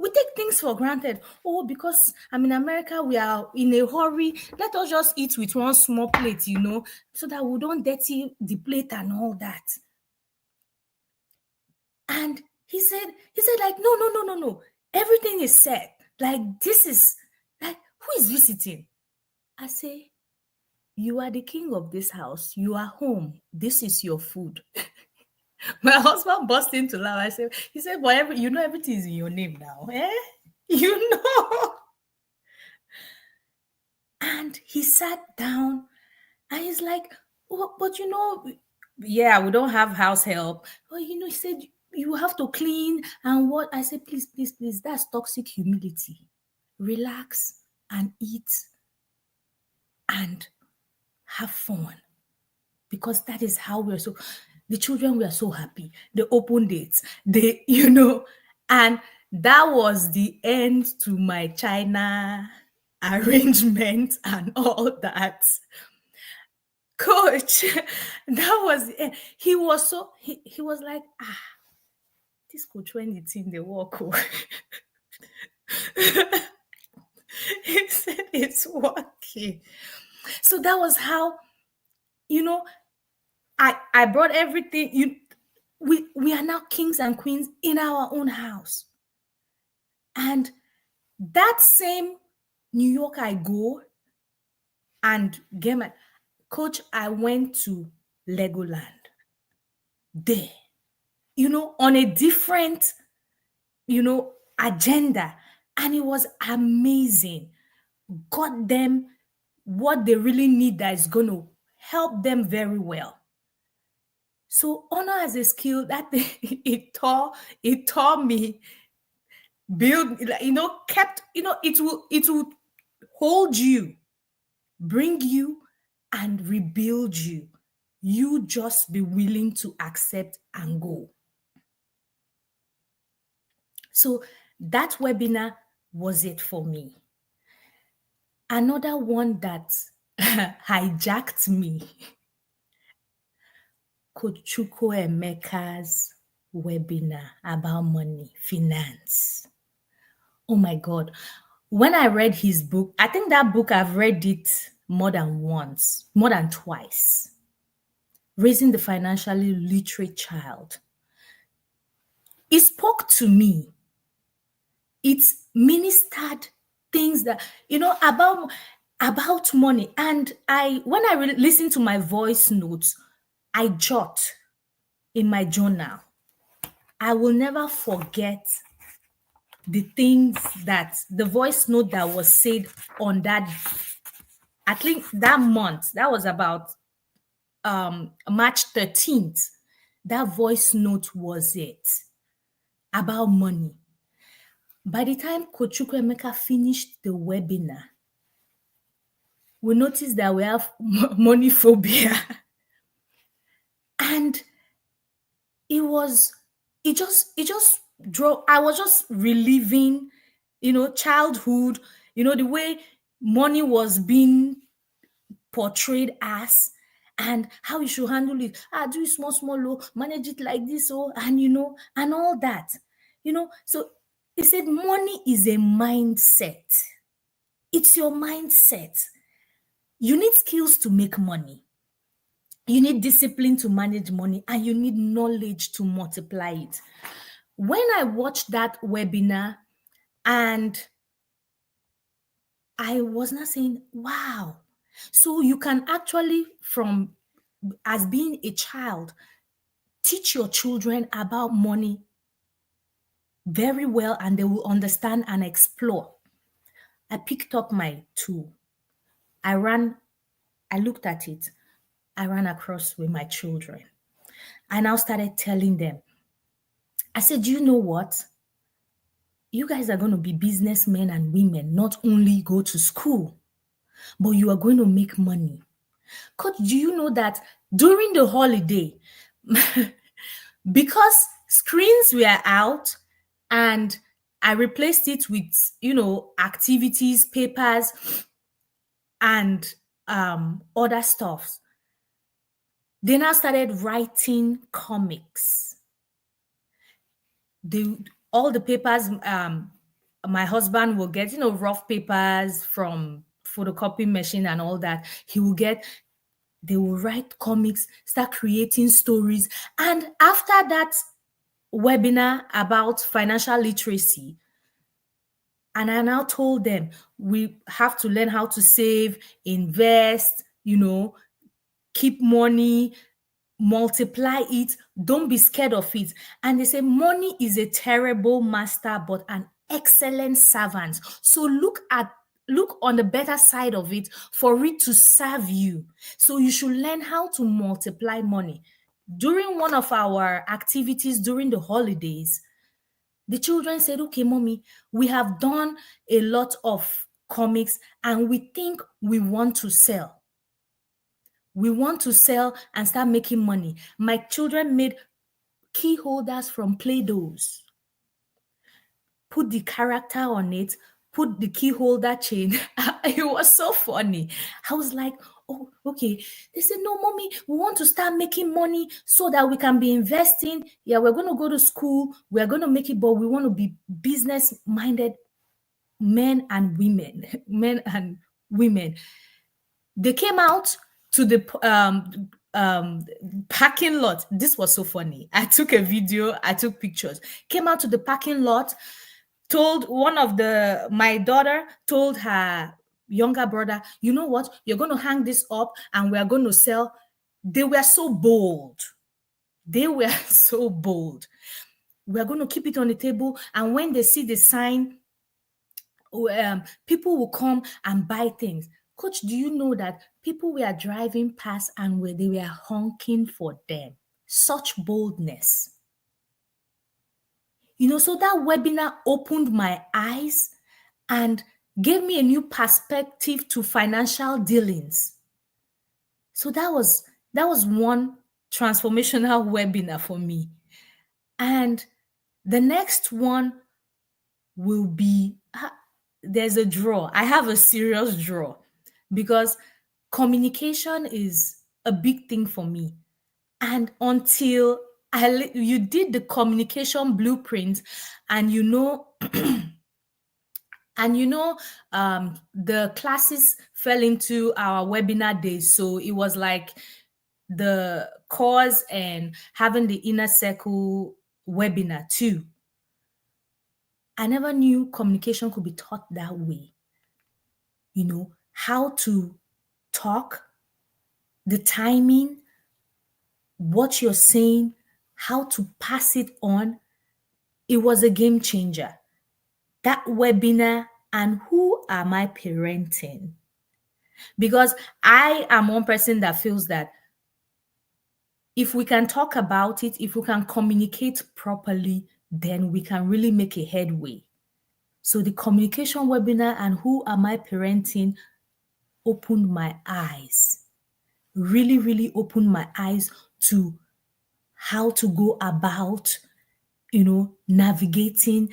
we take things for granted. Oh, because I'm in America, we are in a hurry. Let us just eat with one small plate, so that we don't dirty the plate and all that. And he said, like, no, no, no, no, no. Everything is set. Like, this is like, who is visiting? I say, you are the king of this house. You are home. This is your food. My husband burst into laugh. He said, but everything is in your name now. Eh? You know. And he sat down and he's like, oh, but yeah, we don't have house help. But he said, you have to clean and what? I said, please, please, please, that's toxic humility. Relax and eat and have fun. Because that is how the children were so happy. They opened dates. And that was the end to my China arrangement and all that. Coach, that was the end. He was he was like, this coach when it's in the walk. He said it's working. So that was how, I brought everything. We are now kings and queens in our own house. And that same New York I go and get my coach, I went to Legoland there, on a different, agenda. And it was amazing. Got them what they really need that is going to help them very well. So honor as a skill, that it taught me build, kept, it will hold you, bring you, and rebuild you. You just be willing to accept and go. So that webinar was it for me. Another one that hijacked me, Coach Chukwuemeka's webinar about money, finance. Oh my God. When I read his book, I think that book I've read it more than once, more than twice. Raising the Financially Literate Child. It spoke to me. It ministered things that, about money. And when I listen to my voice notes, I jot in my journal. I will never forget the things that the voice note that was said on that, at least that month. That was about March 13th. That voice note was it about money. By the time Coach Chukwuemeka finished the webinar, we noticed that we have money phobia. And it just drove, I was just reliving, childhood, the way money was being portrayed as, and how you should handle it. Do it small, small, manage it like this, and and all that. So he said money is a mindset. It's your mindset. You need skills to make money. You need discipline to manage money, and you need knowledge to multiply it. When I watched that webinar, and I was not saying, wow. So you can actually, as being a child, teach your children about money very well, and they will understand and explore. I picked up my tool. I looked at it. I ran across with my children. I now started telling them. I said, you know what? You guys are going to be businessmen and women, not only go to school, but you are going to make money. Coach, do you know that during the holiday, because screens were out and I replaced it with, activities, papers, and other stuff, they now started writing comics. the all the papers my husband will get, rough papers from photocopy machine and all that. He will get, they will write comics, start creating stories. And after that webinar about financial literacy, and I now told them we have to learn how to save, invest, keep money, multiply it, don't be scared of it. And they say money is a terrible master but an excellent servant. So look on the better side of it for it to serve you. So you should learn how to multiply money. During one of our activities during the holidays, the children said, okay, mommy, we have done a lot of comics and we think we want to sell. We want to sell and start making money. My children made key holders from Play-Dohs, put the character on it, put the key holder chain. It was so funny. I was like, oh, okay. They said, no, mommy, we want to start making money so that we can be investing. Yeah, we're going to go to school. We're going to make it, but we want to be business-minded men and women, men and women. They came out to the parking lot. This was so funny. I took a video, I took pictures. Came out to the parking lot, told my daughter told her younger brother, you know what? You're going to hang this up and we're going to sell. They were so bold. They were so bold. We're going to keep it on the table. And when they see the sign, people will come and buy things. Coach, do you know that people were driving past and they were honking for them? Such boldness. So that webinar opened my eyes and gave me a new perspective to financial dealings. So that was one transformational webinar for me. And the next one will be, there's a draw. I have a serious draw because communication is a big thing for me. And until you did the communication blueprint and the classes fell into our webinar days. So it was like the cause and having the inner circle webinar too. I never knew communication could be taught that way. How to talk, the timing, what you're saying, how to pass it on. It was a game changer. That webinar and who am I parenting? Because I am one person that feels that if we can talk about it, if we can communicate properly, then we can really make a headway. So the communication webinar and who am I parenting opened my eyes, really, really opened my eyes to how to go about, navigating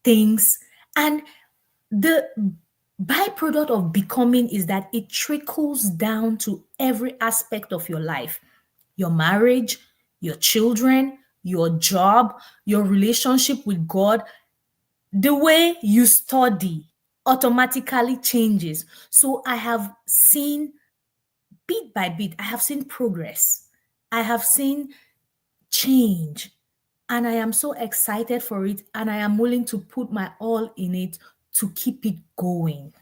things. And the byproduct of becoming is that it trickles down to every aspect of your life, your marriage, your children, your job, your relationship with God. The way you study automatically changes. So I have seen bit by bit, I have seen progress. I have seen change. And I am so excited for it. And I am willing to put my all in it to keep it going.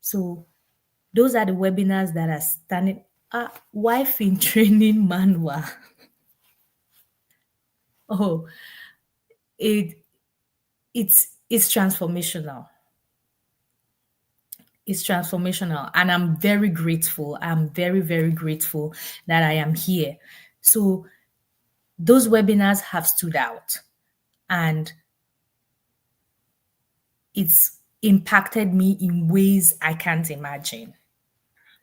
So those are the webinars that are standing. Wife in Training Manual. Oh, it's transformational. It's transformational. And I'm very grateful. I'm very, very grateful that I am here. So those webinars have stood out and it's impacted me in ways I can't imagine.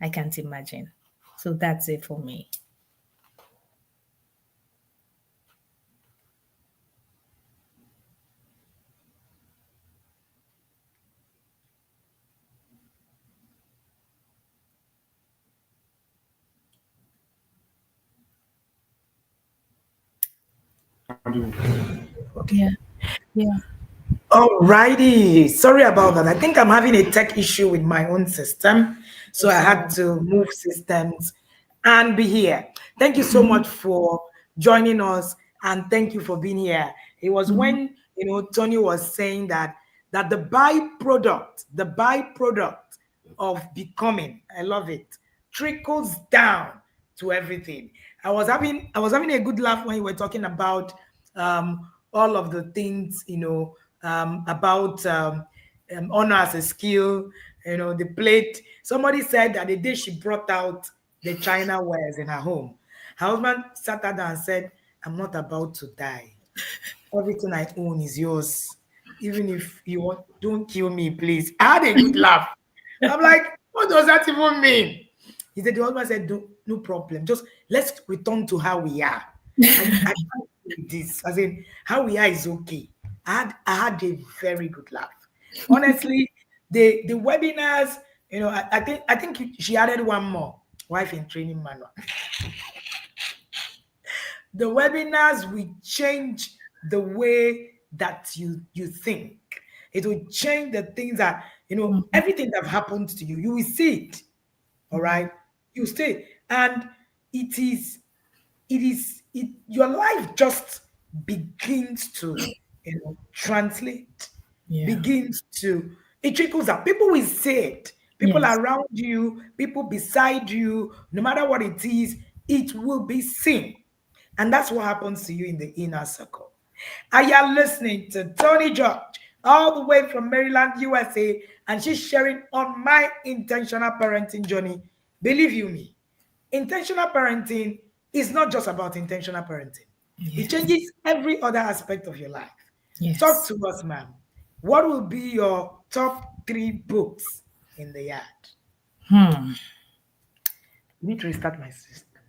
I can't imagine. So that's it for me. Yeah. Yeah. Alrighty. Sorry about that. I think I'm having a tech issue with my own system. So I had So, to move systems and be here. Thank you so much mhm, for joining us and thank you for being here. It was mhm, when, Tony was saying that the byproduct of becoming, I love it, trickles down to everything. I was having a good laugh when you were talking about all of the things, about honor as a skill, the plate. Somebody said that the day she brought out the China wares in her home, her husband sat her down and said, I'm not about to die. Everything I own is yours. Even if you want, don't kill me, please. I had a good laugh. I'm like, what does that even mean? He said, the husband said, no problem. Just let's return to how we are. I can't do this. As in, how we are is okay. I had a very good laugh. Honestly, the webinars, I think she added one more, wife in training manual. The webinars will change the way that you think. It will change the things that, mhm, everything that happened to you, you will see it. All right, you stay, and it is your life just begins to, translate, yeah. begins to, it trickles out. People will say it. People Yes. around you, people beside you, no matter what it is, it will be seen. And that's what happens to you in the inner circle. I am listening to Tony George, all the way from Maryland, USA, and she's sharing on my intentional parenting journey. Believe you me, intentional parenting is not just about intentional parenting. It Yes. changes every other aspect of your life. Talk Yes. to us, ma'am. What will be your top 3 books in the yard? Hmm. You need to restart my system.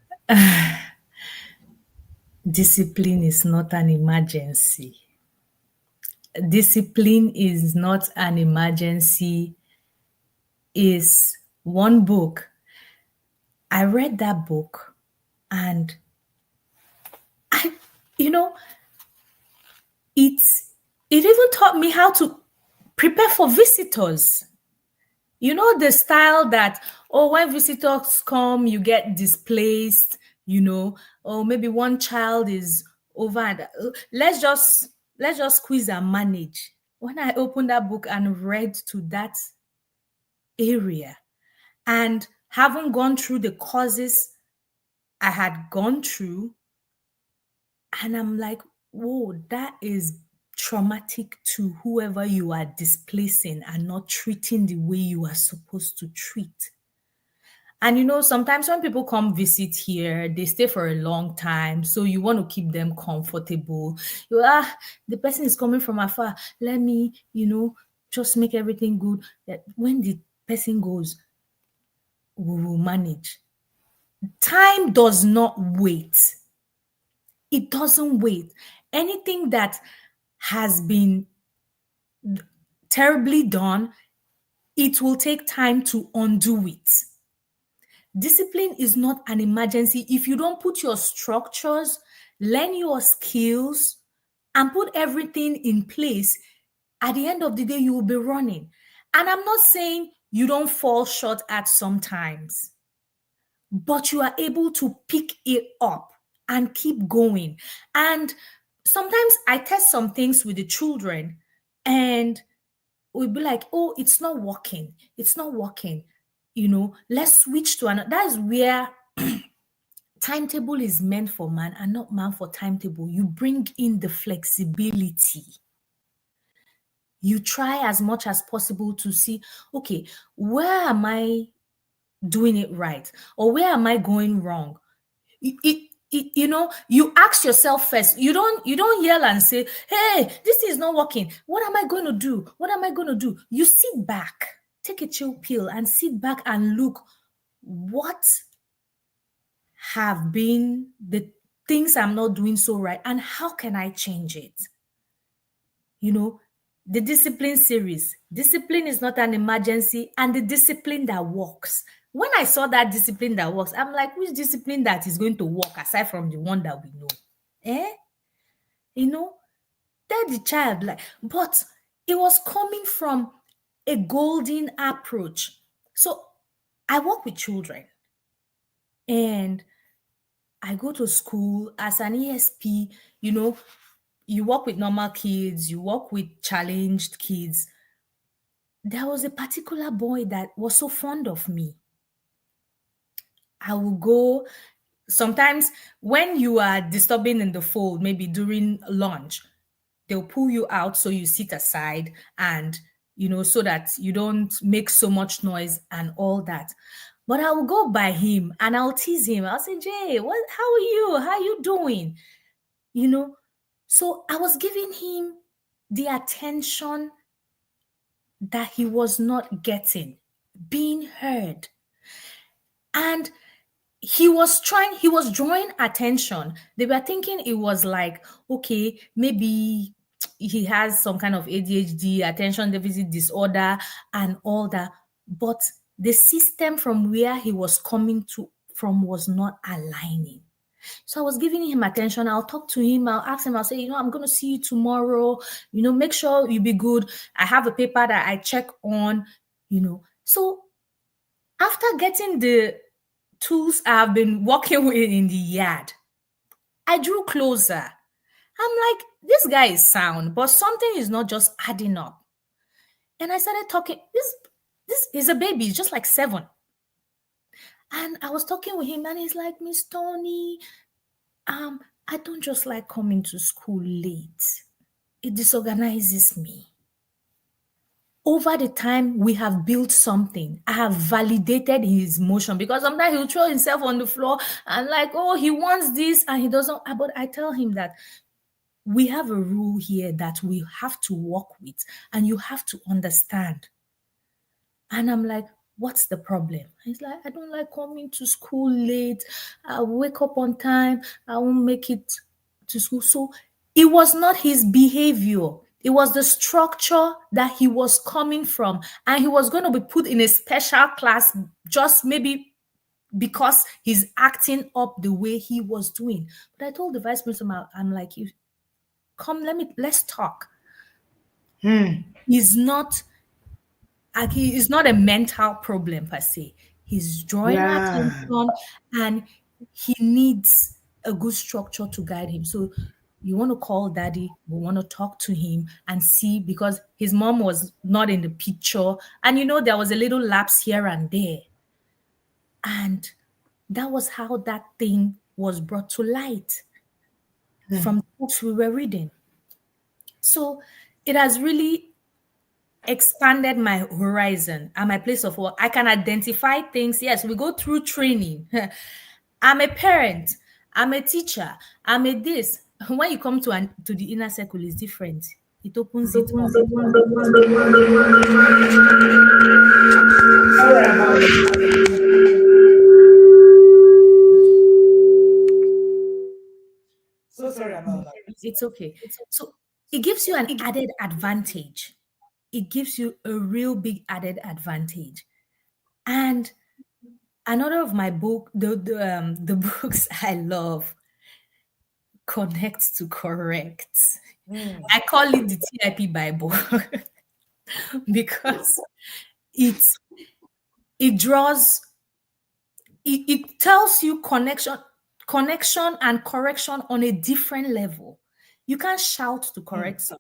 Discipline is not an emergency. Discipline is not an emergency is one book. I read that book and I, you know, it's it even taught me how to prepare for visitors. You know, the style that, oh, when visitors come, you get displaced, or maybe one child is over and let's just squeeze and manage. When I opened that book and read to that area and having gone through the courses I had gone through, and I'm like, whoa, that is traumatic to whoever you are displacing and not treating the way you are supposed to treat. And sometimes when people come visit here, they stay for a long time. So you want to keep them comfortable. The person is coming from afar. Let me, just make everything good. That when the person goes, we will manage. Time does not wait. It doesn't wait. Anything that has been terribly done, it will take time to undo it. Discipline is not an emergency. If you don't put your structures, learn your skills, and put everything in place, at the end of the day, you will be running. And I'm not saying you don't fall short at some times, but you are able to pick it up and keep going. And sometimes I test some things with the children and we'll be like, oh, it's not working. It's not working. Let's switch to another. That's where timetable is meant for man and not man for timetable. You bring in the flexibility. You try as much as possible to see, okay, where am I doing it right? Or where am I going wrong? You ask yourself first. You don't yell and say, hey, this is not working. What am I going to do? What am I going to do? You sit back, take a chill pill and sit back and look what have been the things I'm not doing so right and how can I change it? The discipline series. Discipline is not an emergency, and the discipline that works. When I saw that discipline that works, I'm like, which discipline that is going to work aside from the one that we know? Eh? you know, tell the child, like, but it was coming from a golden approach. So I work with children and I go to school as an ESP, you know, you work with normal kids, you work with challenged kids. There was a particular boy that was so fond of me. I will go sometimes when you are disturbing in the fold, maybe during lunch, they'll pull you out so you sit aside and so that you don't make so much noise and all that. But I will go by him and I'll tease him. I'll say, Jay, how are you? How are you doing? You know, so I was giving him the attention that he was not getting, being heard. And he was drawing attention. They were thinking it was like, okay, maybe he has some kind of ADHD, attention deficit disorder, and all that. But the system from where he was coming to from was not aligning. So I was giving him attention. I'll talk to him. I'll ask him, I'll say, I'm going to see you tomorrow. Make sure you be good. I have a paper that I check on. So after getting the tools I've been working with in the yard, I drew closer. I'm like, this guy is sound, but something is not just adding up. And I started talking. This is a baby, he's just like 7. And I was talking with him, and he's like, Miss Tonnie, I don't just like coming to school late. It disorganizes me. Over the time we have built something, I have validated his motion, because sometimes he'll throw himself on the floor and like, oh, he wants this and he doesn't. But I tell him that we have a rule here that we have to work with and you have to understand. And I'm like, what's the problem? He's like, I don't like coming to school late. I wake up on time. I won't make it to school. So it was not his behavior. It was the structure that he was coming from. And he was going to be put in a special class just maybe because he's acting up the way he was doing. But I told the vice principal, I'm like, you come, let's talk. He's not he is not a mental problem per se. He's drawing Yeah. attention and he needs a good structure to guide him. So you want to call daddy, we want to talk to him and see, because his mom was not in the picture. And there was a little lapse here and there. And that was how that thing was brought to light from the books we were reading. So it has really expanded my horizon and my place of work. I can identify things. Yes, we go through training. I'm a parent. I'm a teacher. I'm a this. When you come to the inner circle, it's different. It opens it up. Sorry about that. So sorry about that. It's okay. So it gives you an added advantage. It gives you a real big added advantage. And another of my book, the books I love, Connect to Correct. I call it the TIP Bible because it it draws it tells you connection and correction on a different level. You can't shout to correct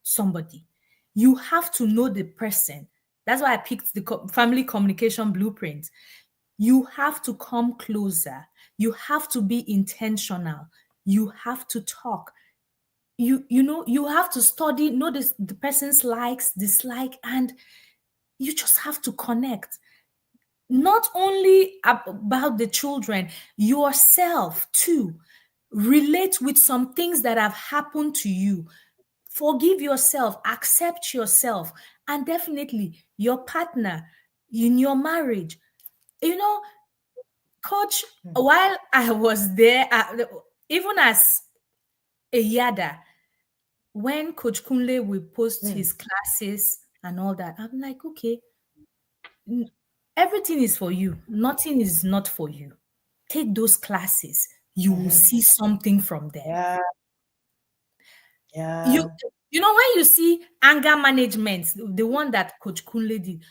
somebody. You have to know the person. That's why I picked the family communication blueprint. You have to come closer. You have to be intentional. You have to talk. You have to study, know the person's likes, dislike, and you just have to connect. Not only about the children, yourself too. Relate with some things that have happened to you. Forgive yourself, accept yourself, and definitely your partner in your marriage. You know, Coach, while I was there, even as a yada, when Coach Kunle will post his classes and all that, I'm like, okay, everything is for you. Nothing is not for you. Take those classes. You will see something from them. Yeah. You Yeah. you know when you see anger management, the one that Coach Kunle did,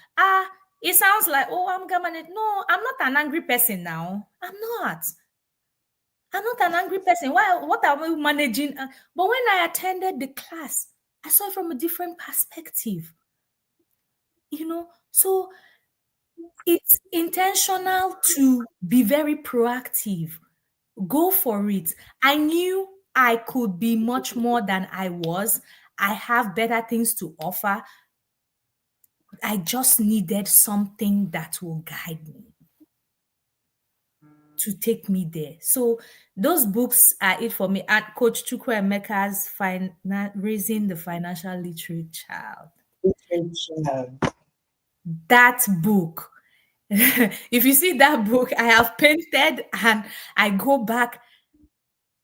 it sounds like, oh, anger management. No, I'm not an angry person now. I'm not an angry person. Why? What are we managing? But when I attended the class, I saw it from a different perspective. So it's intentional to be very proactive. Go for it. I knew I could be much more than I was. I have better things to offer. I just needed something that will guide me to take me there. So those books are it for me. At Coach Chukwuemeka's Raising the Financial Literate Child. Literature. That book. If you see that book, I have painted and I go back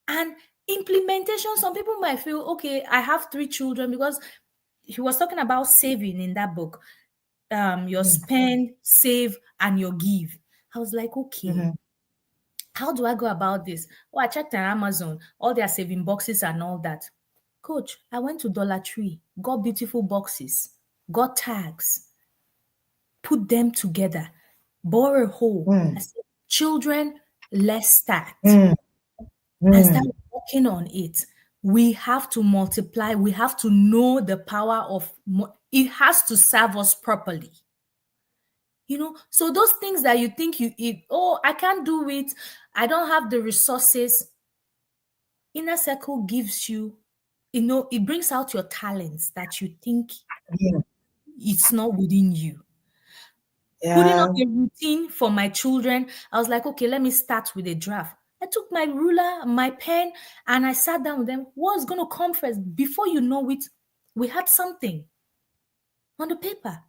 and implementation. Some people might feel, okay, I have 3 children, because he was talking about saving in that book. Your Mm. spend, save, and your give. I was like, okay, Mhm. how do I go about this? Oh, I checked on Amazon, all their saving boxes and all that. Coach, I went to Dollar Tree, got beautiful boxes, got tags, put them together, bore a hole. I Mm. said, children, let's start. Mm. And start Mm. working on it. We have to multiply. We have to know the power of it has to serve us properly. So those things that you think oh, I can't do it, I don't have the resources. Inner circle gives you, it brings out your talents that you think Mm. it's not within you. Putting up Yeah. a routine for my children, I was like, okay, let me start with a draft. I took my ruler, my pen, and I sat down with them. What's going to come first? Before you know it, we had something on the paper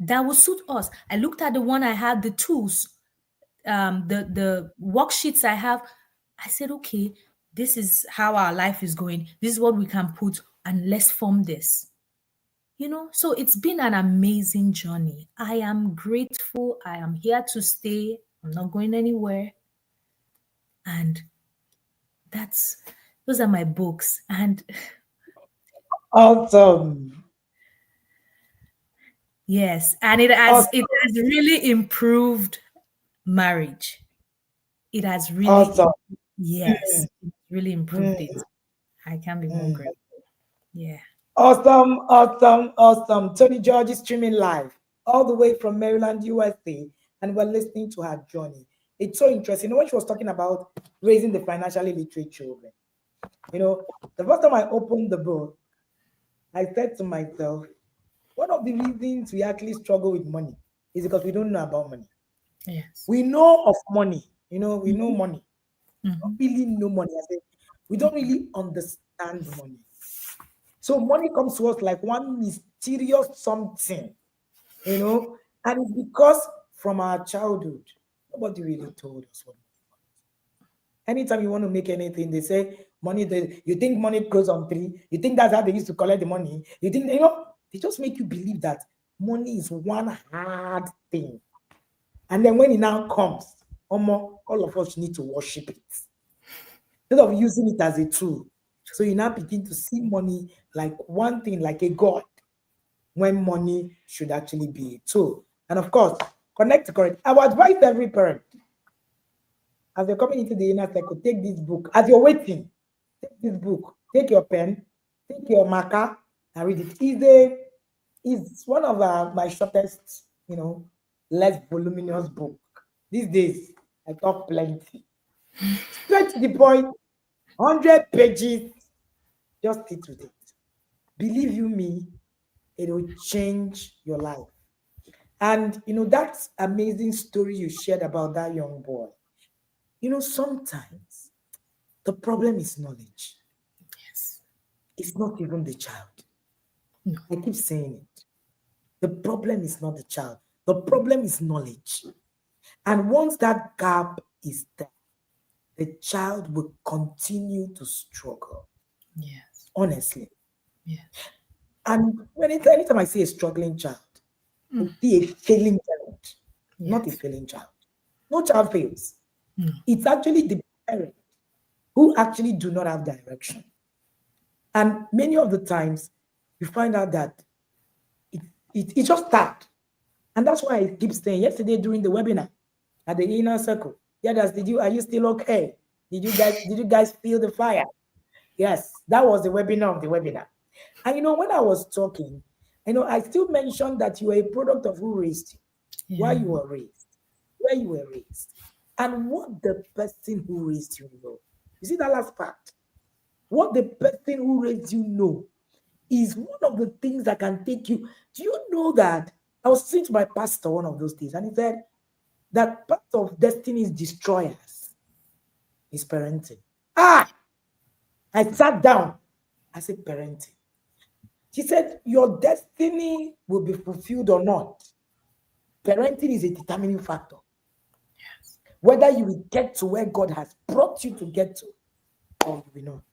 that would suit us. I looked at the one I had, the tools, the worksheets I have. I said, okay, this is how our life is going. This is what we can put, and let's form this. So it's been an amazing journey. I am grateful. I am here to stay. I'm not going anywhere. And that's those are my books. And Awesome. yes, and it has Awesome. it has really improved marriage. It has really, Awesome. yes, it really improved it. Mm. I can't be more Mm. grateful. Yeah. Awesome. Awesome. Awesome. Tony George is streaming live all the way from Maryland, USA, and we're listening to her journey. It's so interesting. When she was talking about raising the financially literate children, the first time I opened the book, I said to myself, one of the reasons we actually struggle with money is because we don't know about money. Yes. We know of money, we know Mhm, money. We mhm. don't really know money. I say we don't really understand money. So money comes to us like one mysterious something, and it's because from our childhood, nobody really told us what. Anytime you want to make anything, they say money. You think money grows on tree. You think that's how they used to collect the money. You think they just make you believe that money is one hard thing. And then when it now comes, all of us need to worship it instead of using it as a tool. So you now begin to see money like one thing, like a god, when money should actually be a tool. And of course, connect to correct. I would advise every parent, as you're coming into the inner circle, take this book. As you're waiting, take this book. Take your pen, take your marker, and read it. It's one of my shortest, less voluminous book. These days, I talk plenty. Straight to the point, 100 pages. Just sit with it. Believe you me, it will change your life. And that amazing story you shared about that young boy. Sometimes the problem is knowledge. Yes. It's not even the child. No. I keep saying it. The problem is not the child. The problem is knowledge. And once that gap is there, the child will continue to struggle. Yes. Honestly. Yes. And anytime I see a struggling child, I see a failing child, not a Yes. failing child. No child fails. No. It's actually the parent who actually do not have direction. And many of the times, you find out that it, it just starts. And that's why I keep saying yesterday during the webinar at the inner circle. Yeah, are you still okay? Did you guys feel the fire? Yes, that was the webinar of the webinar. And when I was talking, I still mentioned that you are a product of who raised you, why Yeah. you were raised, where you were raised, and what the person who raised you know. You see that last part? What the person who raised you know is one of the things that can take you. Do you know that? I was saying to my pastor one of those days, and he said that part of destiny's destroyers is parenting. Ah, I sat down. I said, parenting. She said, your destiny will be fulfilled or not. Parenting is a determining factor. Whether you will get to where God has brought you to get to or you will not.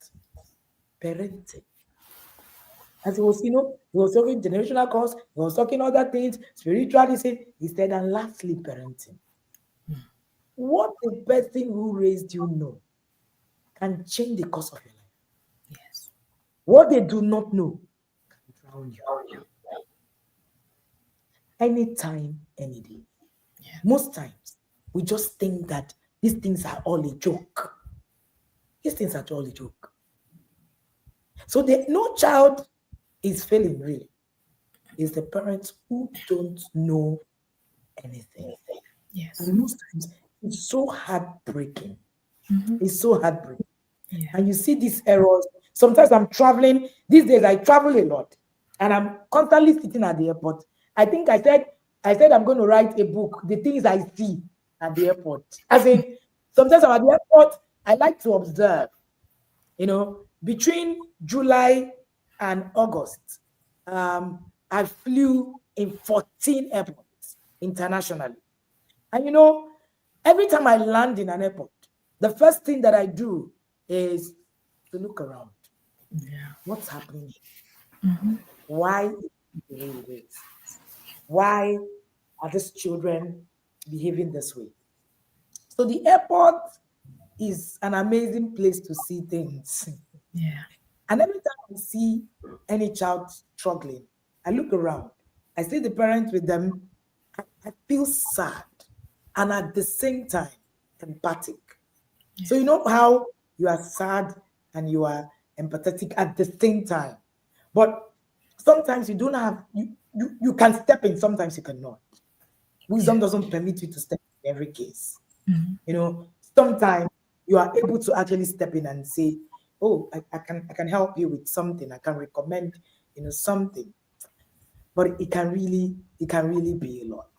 Parenting. As he was talking generational cause, he was talking other things, spiritualism. He said, and lastly, parenting. What the person who raised you know can change the course of your life. Yes. What they do not know can drown you. Anytime, any day. Yeah. Most times, we just think that these things are all a joke. These things are all a joke. So no child is failing really. It's the parents who don't know anything. Yes. And most times it's so heartbreaking. Mm-hmm. It's so heartbreaking. Yeah. And you see these errors. Sometimes I'm traveling. These days I travel a lot. And I'm constantly sitting at the airport. I think I said I'm going to write a book, the things I see at the airport. As in, sometimes I'm at the airport, I like to observe. Between July and August, I flew in 14 airports internationally. And every time I land in an airport, the first thing that I do is to look around. Yeah. What's happening here? Mm-hmm. Why is it the way it is? Why are these children behaving this way? So the airport is an amazing place to see things. Yeah. And every time I see any child struggling, I look around, I see the parents with them, I feel sad and at the same time empathic. So you know how you are sad and you are empathetic at the same time. But sometimes you don't have you can step in, sometimes you cannot. Yeah. Wisdom doesn't permit you to step in every case. Mm-hmm. Sometimes you are able to actually step in and say, oh, I can help you with something, I can recommend something, but it can really be a lot. All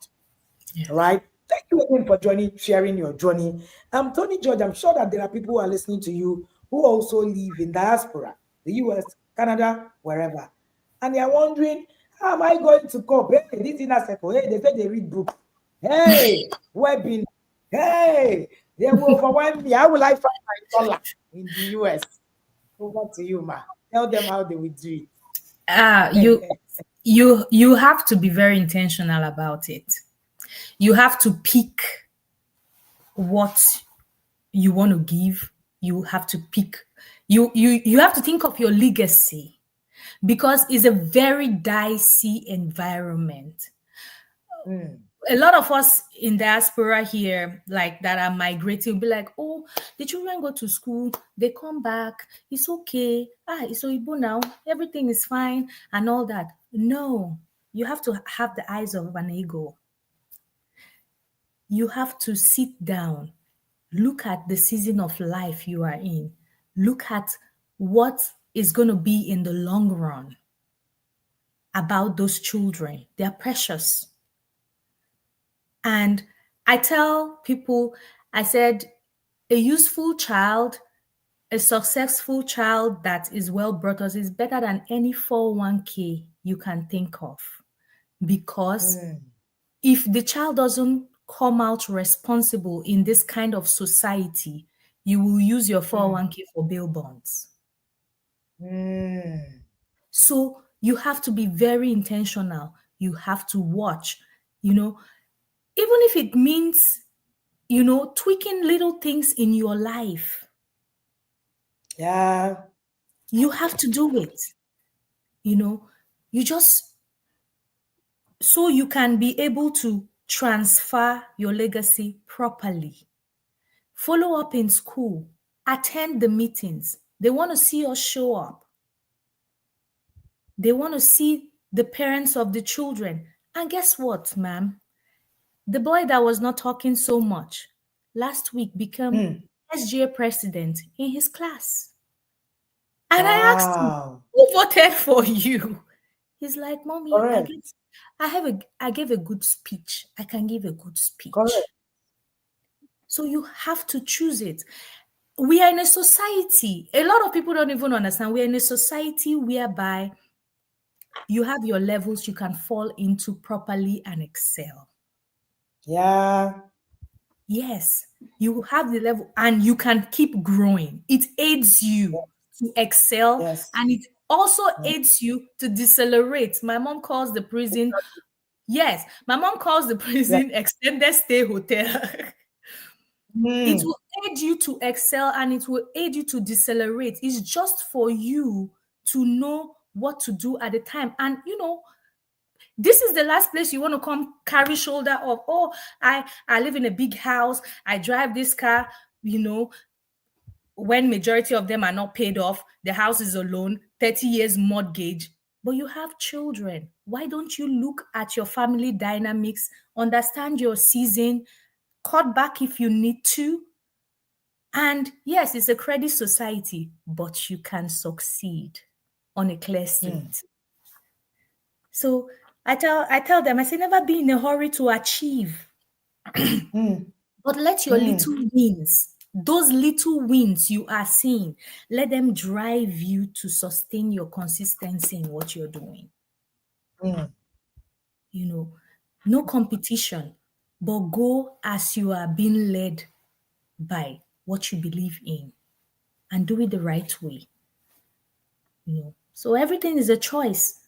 Yes. right. Thank you again for sharing your journey. Tony George, I'm sure that there are people who are listening to you who also live in diaspora, the US, Canada, wherever. And they are wondering, how am I going to cope? Hey, this inner circle. Hey, they say they read books. Hey, webbing. Hey, they will overwhelm me. How will I find my dollar in the US? Over to you, ma. Tell them how they will do Uh, you it. you have to be very intentional about it. You have to pick what you want to give. You have to pick. You have to think of your legacy because it's a very dicey environment. Mm, A lot of us in diaspora here, like that are migrating, will be like, oh, the children go to school, they come back, it's okay. It's Oibo now, everything is fine, and all that. No, you have to have the eyes of an eagle. You have to sit down, look at the season of life you are in, look at what is going to be in the long run about those children. They're precious. And I tell people, I said, a useful child, a successful child that is well brought up is better than any 401k you can think of. Because mm, if the child doesn't come out responsible in this kind of society, you will use your mm, 401k for bail bonds. mm. So you have to be very intentional. You have to watch, you know, even if it means, tweaking little things in your life. Yeah. You have to do it. You know, you just so you can be able to transfer your legacy properly. Follow up in school, attend the meetings. They want to see us show up. They want to see the parents of the children. And guess what, ma'am? The boy that was not talking so much last week became Mm. SGA president in his class. And I asked him, Wow. who voted for you? He's like, Mommy, Correct. I gave a good speech. I can give a good Correct. speech. So you have to choose it. We are in a society, a lot of people don't even understand. We are in a society whereby you have your levels you can fall into properly and excel. Yeah. Yes, you have the level and you can keep growing. It aids you to excel Yes. and it also Mm. aids you to decelerate. My mom calls the prison, yes, my mom calls the Yeah. prison extended stay hotel. It Mm. will aid you to excel and it will aid you to decelerate. It's just for you to know what to do at the time. And this is the last place you want to come carry shoulder of, oh, I live in a big house, I drive this car, you know, when majority of them are not paid off, the house is a loan, 30 years mortgage, but you have children. Why don't you look at your family dynamics, understand your season, cut back if you need to? And yes, it's a credit society, but you can succeed on a clear Mm. slate. So I tell them, I say, never be in a hurry to achieve, Mm. but let your Mm. little wins, those little wins you are seeing, let them drive you to sustain your consistency in what you're doing. Mm. You know, no competition, but go as you are being led by what you believe in and do it the right way. So everything is a choice.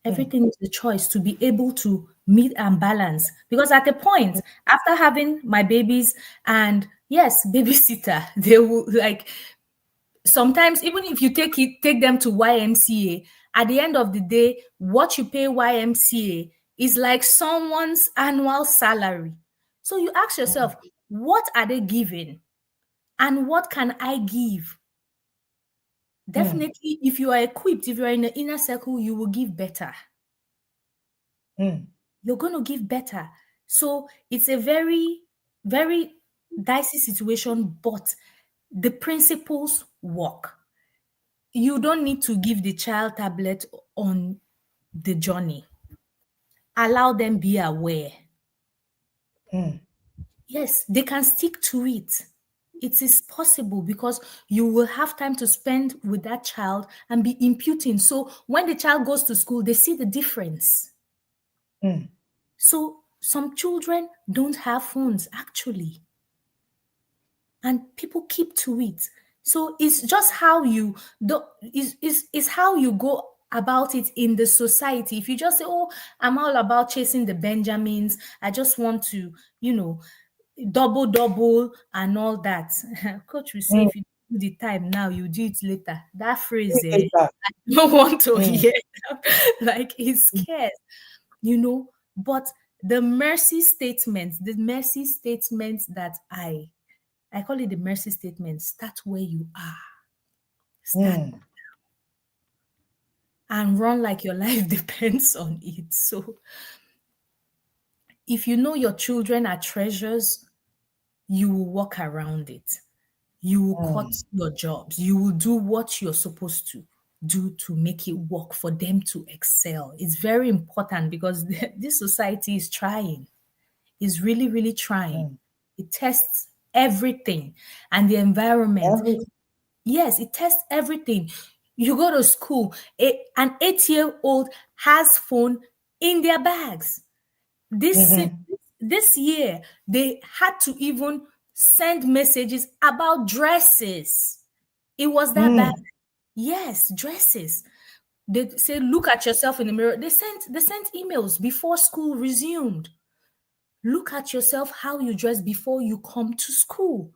Mm. Everything is a choice to be able to meet and balance. Because at a point, after having my babies, and yes, babysitter, they will like sometimes even if you take them to YMCA, at the end of the day, what you pay YMCA is like someone's annual salary. So you ask Mm. yourself, what are they giving? And what can I give? Mm. Definitely, if you are equipped, if you are in the inner circle, you will give better. Mm. You're going to give better. So it's a very, very dicey situation, but the principles work. You don't need to give the child tablet on the journey. Allow them be aware. Mm. Yes, they can stick to it. It is possible because you will have time to spend with that child and be imputing. So when the child goes to school, they see the difference. Mm. So some children don't have phones actually, and people keep to it. So it's just how you do is how you go about it in the society. If you just say, "Oh, I'm all about chasing the Benjamins. I just want to, you know, double double and all that." Coach will say, Mm. if you do the time now, you do it later. That Big phrase, data. I don't want to Mm. hear. Like it's scared, But the mercy statements that I call it the mercy statement. Start where you are. Start Mm. and run like your life depends on it. So if you know your children are treasures, you will walk around it. You will cut Mm. your jobs. You will do what you're supposed to do to make it work for them to excel. It's very important because this society is trying. Is really, really trying. Mm. It tests everything and the environment. Everything. Yes, it tests everything. You go to school, an 8-year-old has phone in their bags. This Mm-hmm. this year, they had to even send messages about dresses. It was that bad. Mm. Yes, dresses. They say, look at yourself in the mirror. They sent emails before school resumed. Look at yourself how you dress before you come to school.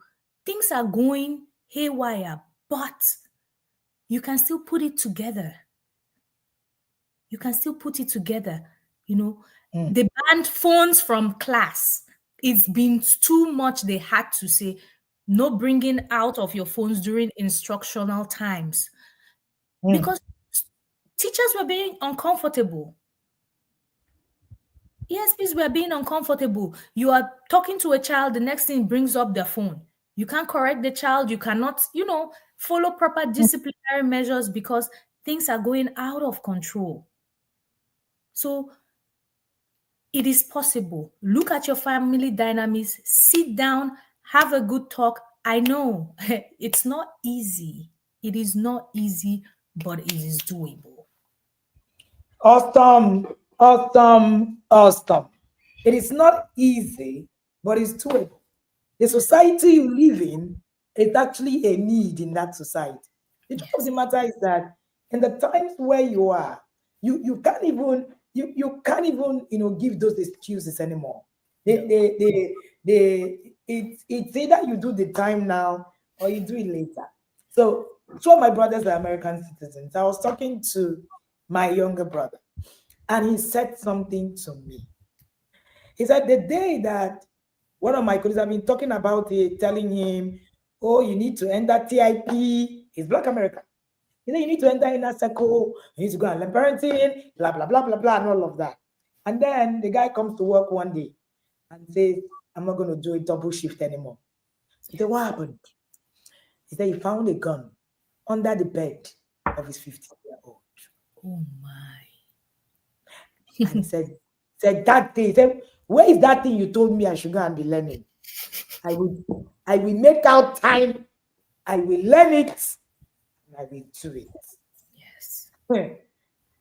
Things are going haywire, but you can still put it together. You can still put it together. You know, Mm, they banned phones from class. It's been too much. They had to say, no bringing out of your phones during instructional times mm. because teachers were being uncomfortable. Yes, please, we're being uncomfortable. You are talking to a child, the next thing brings up their phone. You can't correct the child. You cannot, follow proper disciplinary measures because things are going out of control. So it is possible. Look at your family dynamics, sit down, have a good talk. I know it's not easy. It is not easy, but it is doable. Awesome, awesome, awesome. It is not easy, but it's doable. The society you live in is actually a need in that society. The truth of Yes. the matter is that in the times where you are, you can't even you can't even give those excuses anymore. No. It's either you do the time now or you do it later. So two of my brothers are American citizens. I was talking to my younger brother, and he said something to me. He said the day that one of my colleagues have been talking about it, telling him, "Oh, you need to enter TIP." He's Black American. He said, "You need to enter inner circle. You need to go and learn parenting, blah blah blah blah blah, and all of that." And then the guy comes to work one day and says, "I'm not going to do a double shift anymore." He said, "What happened?" He said he found a gun under the bed of his 50-year-old. Oh my. And he said that thing. He said, "Where is that thing you told me I should go and be learning? I will make out time. I will learn it. And I will do it." Yes.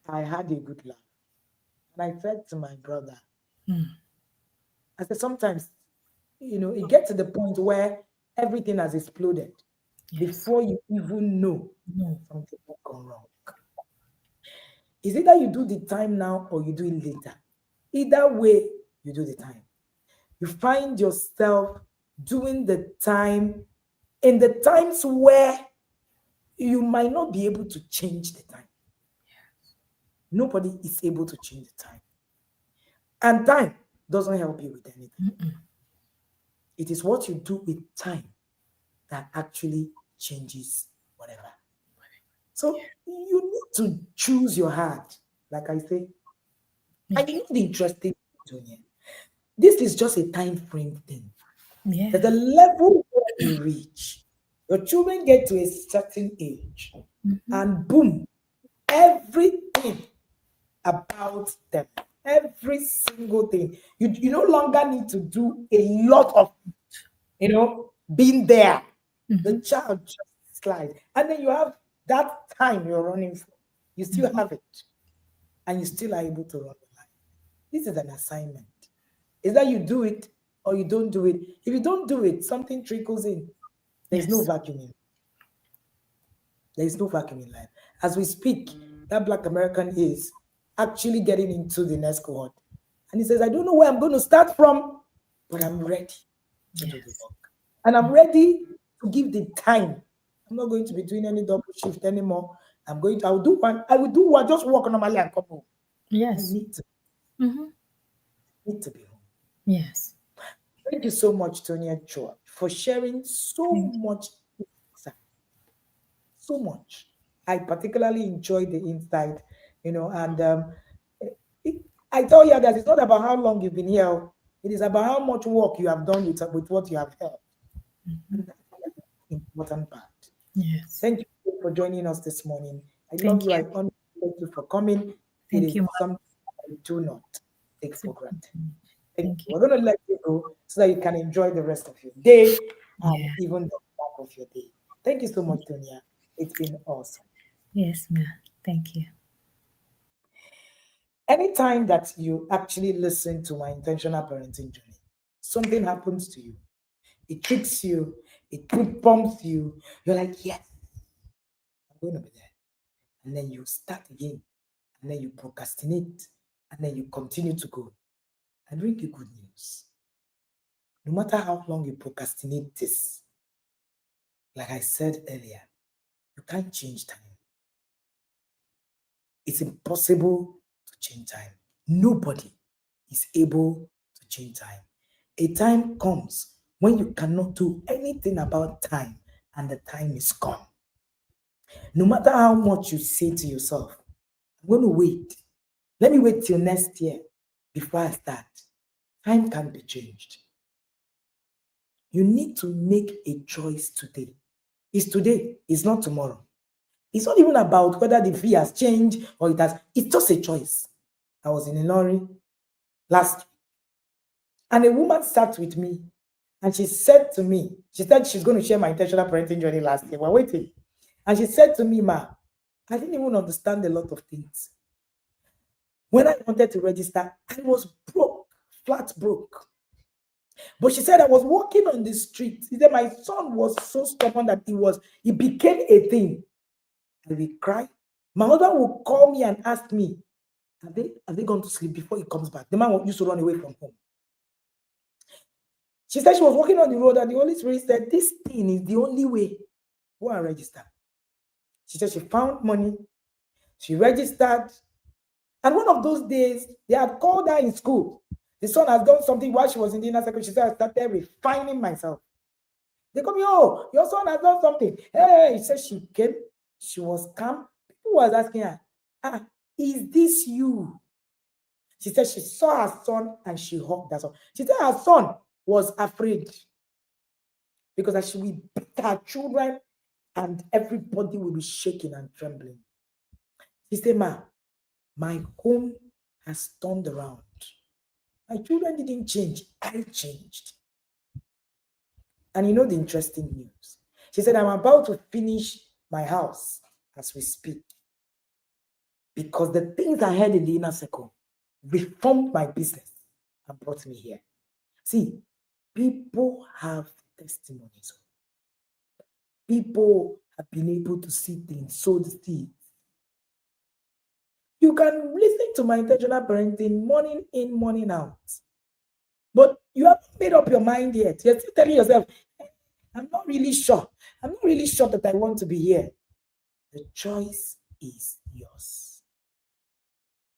I had a good laugh. And I said to my brother, Mm. I said, sometimes, it gets to the point where everything has exploded Yes. before you even know that No. something has gone wrong. Is either you do the time now or you do it later. Either way, you do the time. You find yourself doing the time in the times where you might not be able to change the time. Nobody is able to change the time. And time doesn't help you with anything. It is what you do with time that actually changes whatever. So you need to choose your heart. Like I say, I Okay. think the interesting thing, Tonya, this is just a time frame thing. There's a Yeah. level where you reach. Your children get to a certain age, and boom, everything about them, every single thing. You no longer need to do a lot of being there. The Mm-hmm. child just slides. And then you have that time you're running for. You still Mm-hmm. have it. And you still are able to run the line. This is an assignment. Is that you do it or you don't do it. If you don't do it, something trickles in. There's no Yes. vacuum in. There is no vacuum in life. As we speak, that Black American is actually getting into the next cohort. And he says, I don't know where I'm going to start from, but I'm ready to do the Yes. work. And I'm ready to give the time. I'm not going to be doing any double shift anymore. I will do one, just work normally and come home. I Yes. Mm-hmm. need to be home. Yes. Thank you so much, Tonya Chua, for sharing so Thank much insight, so much. I particularly enjoyed the insight, and it, I tell you that it's not about how long you've been here. Oh. It is about how much work you have done with what you have heard. And that's the important part. you. Yes. Thank you for joining us this morning. I love Thank you. I you. honor you. Thank you for coming. It Thank is you, Ma. something I do not take So, for granted. Thank thank you. you. We're going to let you go so that you can enjoy the rest of your day and Yeah. even the back of your day. Thank you so much, Tonya. It's been awesome. Yes, Ma. Thank you. Anytime that you actually listen to my intentional parenting journey, something happens to you. It tricks you, it pumps you. You're like, yes, I'm going to be there. And then you start again, and then you procrastinate, and then you continue to go. I bring you good news. No matter how long you procrastinate this, like I said earlier, you can't change time. It's impossible to change time. Nobody is able to change time. A time comes when you cannot do anything about time and the time is gone. No matter how much you say to yourself, I'm going to wait. Let me wait till next year before I start. Time can be changed. You need to make a choice today. It's today, it's not tomorrow. It's not even about whether the fee has changed or it has, it's just a choice. I was in a lorry last week, and a woman sat with me and she said to me, she said she's going to share my intentional parenting journey last year. We're waiting. And she said to me, Ma, I didn't even understand a lot of things. When I wanted to register, I was broke, flat broke. But she said I was walking on the street. She said my son was so stubborn that he became a thing. I will cry. My husband will call me and ask me, have they gone to sleep before he comes back? The man used to run away from home. She said she was walking on the road and the Holy Spirit said, this thing is the only way. Go and register. She said she found money. She registered. And one of those days, they had called her in school. The son has done something while she was in the inner circle. She said, I started refining myself. They called me, oh, your son has done something. Hey, she said she came. She was calm. People was asking her, is this you? She said she saw her son and she hugged her son. She said her son was afraid because as she will beat her children and everybody will be shaking and trembling. She said, Ma, my home has turned around. My children didn't change. I changed. And you know the interesting news? She said, I'm about to finish my house as we speak because the things I heard in the inner circle reformed my business and brought me here. See, people have testimonies. People have been able to see things, sow the seeds. You can listen to my intentional parenting morning in, morning out. But you haven't made up your mind yet. You're still telling yourself, I'm not really sure. I'm not really sure that I want to be here. The choice is yours.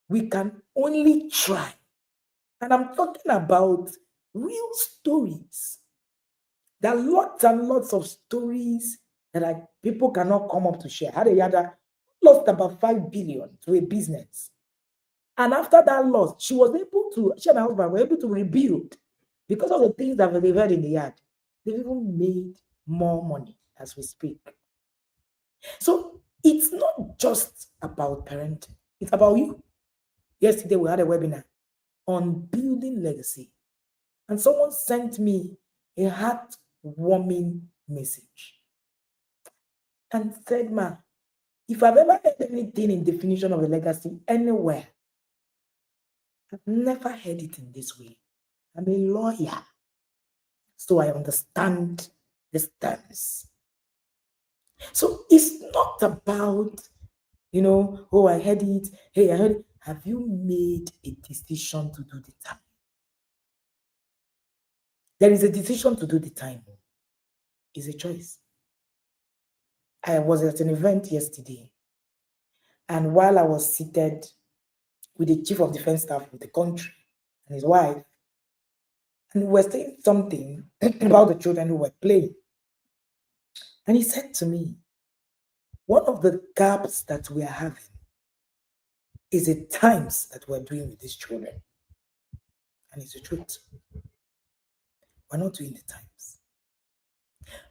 We can only try. And I'm talking about real stories. There are lots and lots of stories that people cannot come up to share. Had a yada lost about 5 billion to a business. And after that loss, she and her husband were able to rebuild because of the things that they've heard in the yard. They've even made more money as we speak. So it's not just about parenting, it's about you. Yesterday we had a webinar on building legacy, and someone sent me a heartwarming message and said, Ma, if I've ever heard anything in definition of a legacy anywhere, I've never heard it in this way. I'm a lawyer, so I understand the terms. So it's not about, oh, I heard it. Hey, I heard it. Have you made a decision to do the time? There is a decision to do the time. It's a choice. I was at an event yesterday, and while I was seated with the chief of defense staff of the country and his wife, and we were saying something about the children who were playing. And he said to me, one of the gaps that we are having is the times that we're doing with these children. And it's the truth. We're not doing the times.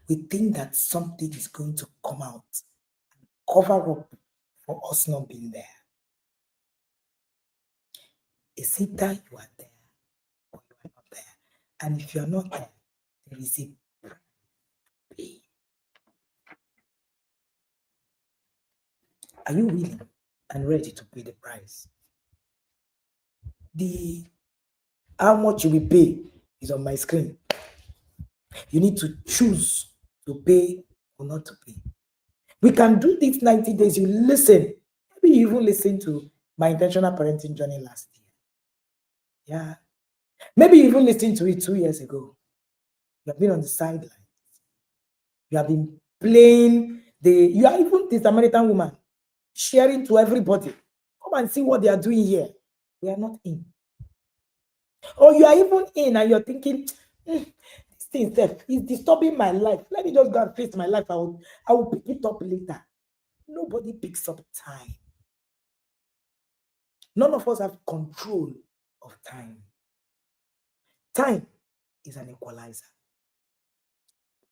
We think that something is going to come out and cover up for us not being there. It's either you are there or you are not there. And if you're not there, there is a pay. Are you willing and ready to pay the price? How much you will pay is on my screen. You need to choose to pay or not to pay. We can do this 90 days. You listen. Maybe you even listen to my intentional parenting journey last year. Yeah. Maybe you even listened to it 2 years ago. You have been on the sidelines. You have been playing you are even the Samaritan woman, sharing to everybody. come and see what they are doing here. We are not in. Or you are even in and you're thinking, this thing is disturbing my life. Let me just go and face my life. I will pick it up later. Nobody picks up time. None of us have control of time. Time is an equalizer.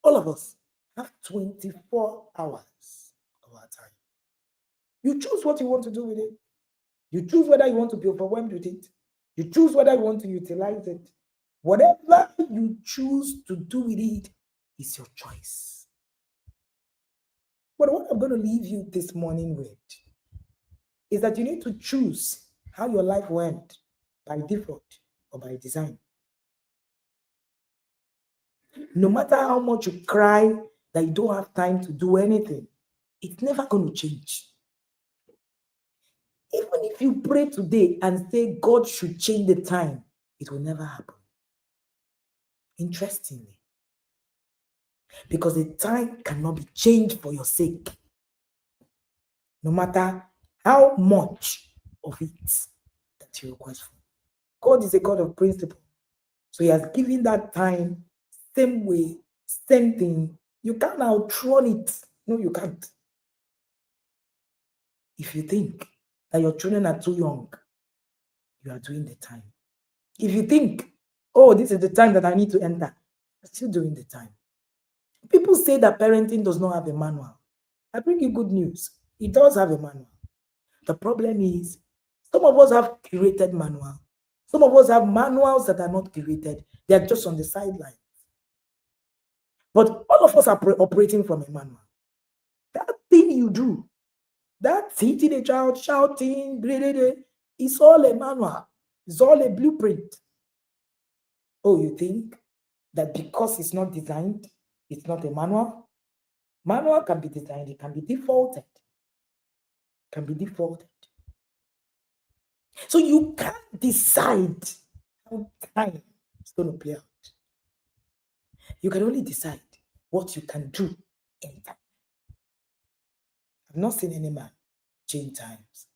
All of us have 24 hours of our time. You choose what you want to do with it. You choose whether you want to be overwhelmed with it. You choose whether you want to utilize it. Whatever you choose to do with it is your choice. But what I'm going to leave you this morning with is that you need to choose how your life went by default or by design. No matter how much you cry that you don't have time to do anything, it's never going to change. Even if you pray today and say God should change the time, it will never happen. Interestingly, because the time cannot be changed for your sake, no matter how much of it that you request for. God is a God of principle. So he has given that time, same way, same thing. You can't outrun it. No, you can't. If you think that your children are too young, you are doing the time. If you think, oh, this is the time that I need to enter, you're still doing the time. People say that parenting does not have a manual. I bring you good news. It does have a manual. The problem is, some of us have curated manual. Some of us have manuals that are not curated. They are just on the sideline. But all of us are operating from a manual. That thing you do, that hitting a child, shouting, it's all a manual. It's all a blueprint. Oh, you think that because it's not designed, it's not a manual? Manual can be designed, it can be defaulted. Can be defaulted. So you can't decide how time is going to play out. You can only decide what you can do in time. I've not seen any man change times.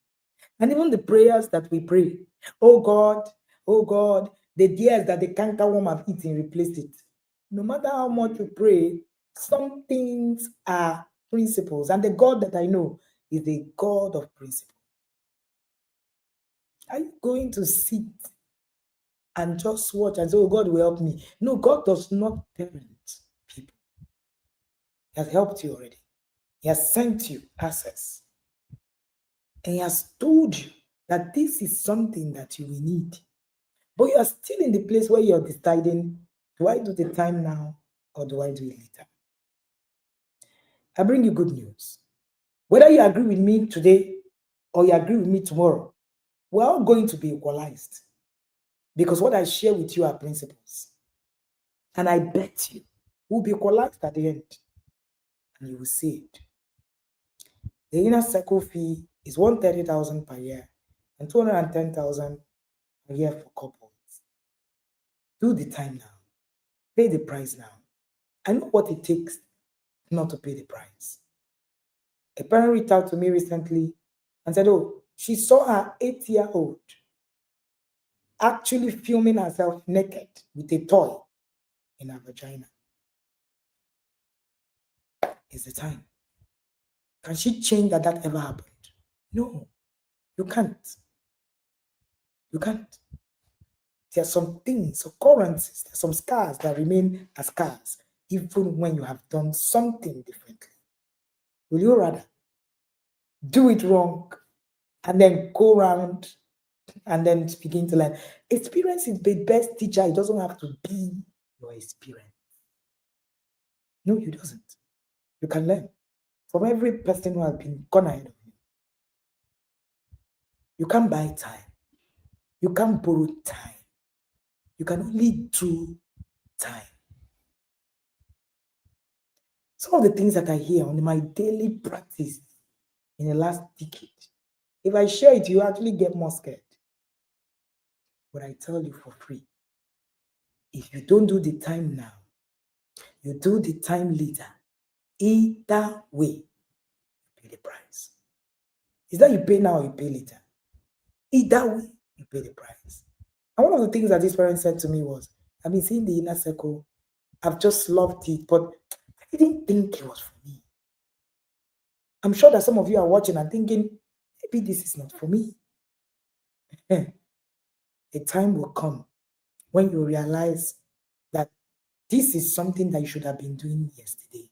And even the prayers that we pray, oh God, the years that the cankerworm have eaten replaced it. No matter how much you pray, some things are principles. And the God that I know is the God of principle. Are you going to sit and just watch and say, oh, God will help me? No, God does not parent people. He has helped you already. He has sent you access. And he has told you that this is something that you will need. But you are still in the place where you're deciding, do I do the time now or do I do it later? I bring you good news. Whether you agree with me today or you agree with me tomorrow, we're all going to be equalized. Because what I share with you are principles. And I bet you will be equalized at the end. And you will see it. The inner circle fee is 130,000 per year and 210,000 per year for couples. Do the time now. Pay the price now. I know what it takes not to pay the price. A parent reached out to me recently and said, oh, she saw her 8-year-old actually filming herself naked with a toy in her vagina. It's the time. Can she change that ever happened? No, you can't. You can't. There are some things, occurrences, there are some scars that remain as scars, even when you have done something differently. Will you rather do it wrong and then go around and then begin to learn? Experience is the best teacher. It doesn't have to be your experience. No, it doesn't. You can learn from every person who has been gone ahead of you. You can't buy time. You can't borrow time. You can only do time. Some of the things that I hear on my daily practice in the last decade, if I share it, you actually get more scared. But I tell you for free, if you don't do the time now, you do the time later. Either way, you pay the price. Is that you pay now or you pay later? Either way, you pay the price. And one of the things that this parent said to me was, I've been seeing the inner circle. I've just loved it, but I didn't think it was for me. I'm sure that some of you are watching and thinking, maybe this is not for me. A time will come when you realize that this is something that you should have been doing yesterday.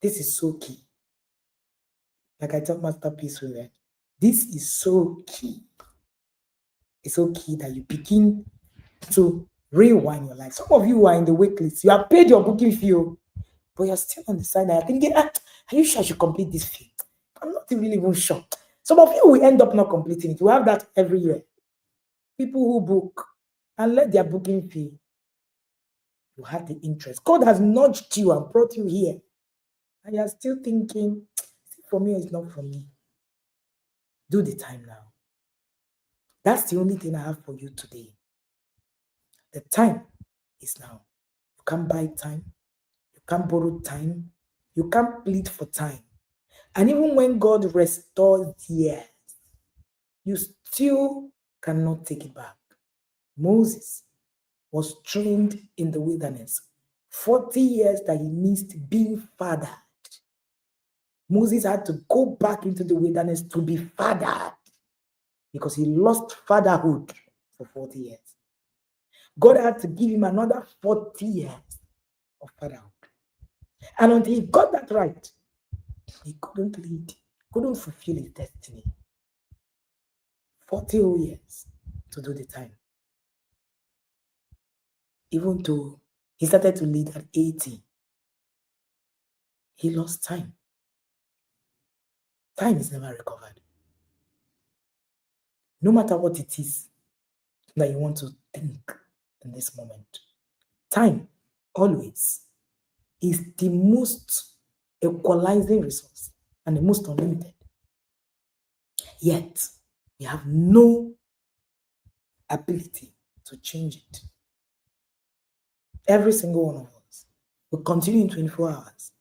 This is so key. Like I told Master Peace Women, this is so key. It's so key that you begin to rewind your life. Some of you are in the wait list. You have paid your booking fee, but you're still on the side. You're thinking, are you sure I should complete this fee? I'm not really even sure. Some of you will end up not completing it. You have that every year. People who book and let their booking fee, you have the interest. God has nudged you and brought you here. And you're still thinking, for me, it's not for me. Do the time now. That's the only thing I have for you today. The time is now. You can't buy time. You can't borrow time. You can't plead for time. And even when God restores years, you still cannot take it back. Moses was trained in the wilderness. 40 years that he missed being fathered. Moses had to go back into the wilderness to be fathered because he lost fatherhood for 40 years. God had to give him another 40 years of fatherhood. And until he got that right, he couldn't lead, couldn't fulfill his destiny. 40 whole years to do the time. Even though he started to lead at 80, he lost time. Time is never recovered. No matter what it is that you want to think in this moment, time always is the most equalizing resource and the most unlimited. Yet, we have no ability to change it. Every single one of us will continue in 24 hours.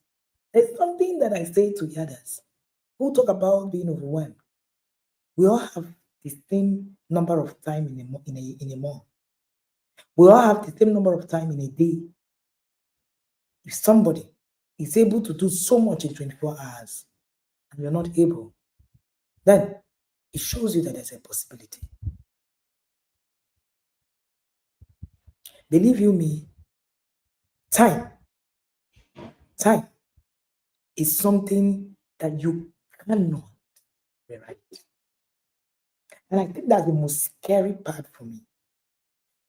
There's something that I say to the others who talk about being overwhelmed. We all have the same number of time in a month. We all have the same number of time in a day. If somebody is able to do so much in 24 hours and you're not able, then it shows you that there's a possibility. Believe you me, time is something that you cannot rewrite. And I think that's the most scary part for me.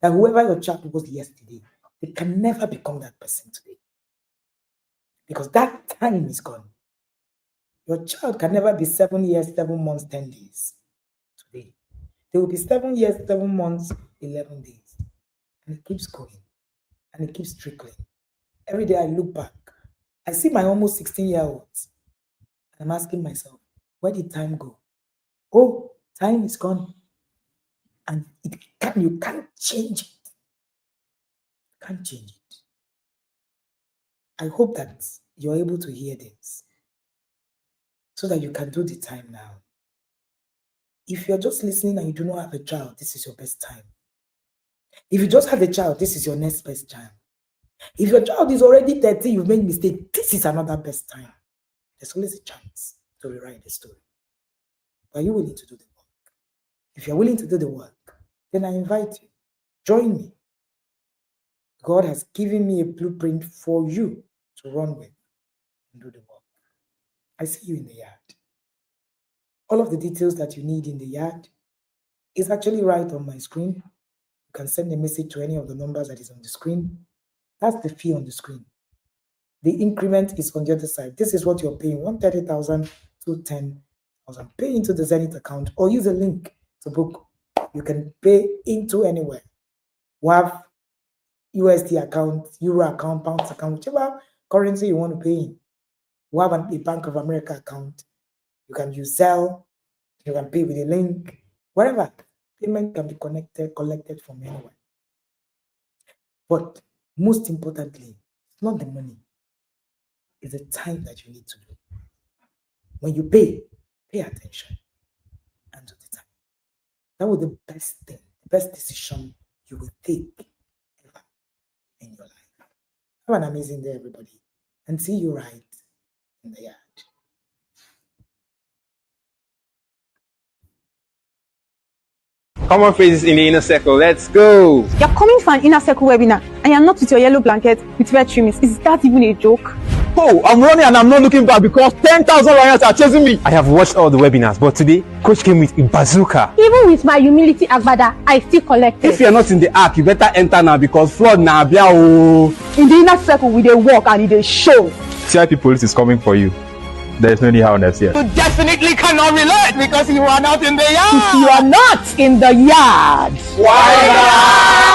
That whoever your child was yesterday, they can never become that person today. Because that time is gone. Your child can never be 7 years, 7 months, 10 days today. They will be 7 years, 7 months, 11 days. And it keeps going. And it keeps trickling. Every day I look back, I see my almost 16-year-olds. And I'm asking myself, where did time go? Oh, time is gone. And you can't change it. You can't change it. I hope that you're able to hear this so that you can do the time now. If you're just listening and you do not have a child, this is your best time. If you just have a child, this is your next best time. If your child is already 30, you've made mistake, this is another best time. There's always a chance to rewrite the story. Are you willing to do the work? If you're willing to do the work, then I invite you. Join me. God has given me a blueprint for you to run with and do the work. I see you in the yard. All of the details that you need in the yard is actually right on my screen. You can send a message to any of the numbers that is on the screen. That's the fee on the screen. The increment is on the other side. This is what you're paying, 130,000 to 10,000. Pay into the Zenith account or use a link to book. You can pay into anywhere. We have USD account, Euro account, Pounds account, whichever currency you want to pay in. We have a Bank of America account. You can use Zelle. You can pay with a link. Wherever. Payment can be collected from anywhere. But most importantly, it's not the money. It's the time that you need to do. When you pay attention. and to determine. That was the best thing, the best decision you will take ever in your life. Have an amazing day, everybody, and see you right in the yard. Common phrases in the inner circle. Let's go. You're coming for an inner circle webinar and you're not with your yellow blanket with red trimmings. Is that even a joke? Oh, I'm running and I'm not looking back because 10,000 lions are chasing me. I have watched all the webinars, but today, Coach came with a bazooka. Even with my humility agbada, I still collected. If you're not in the ark, you better enter now because flood na bia o. In the inner circle, we dey walk and they show. CIP police is coming for you. There is no need harness here. You definitely cannot relate because you are not in the yard. If you are not in the yard, why not?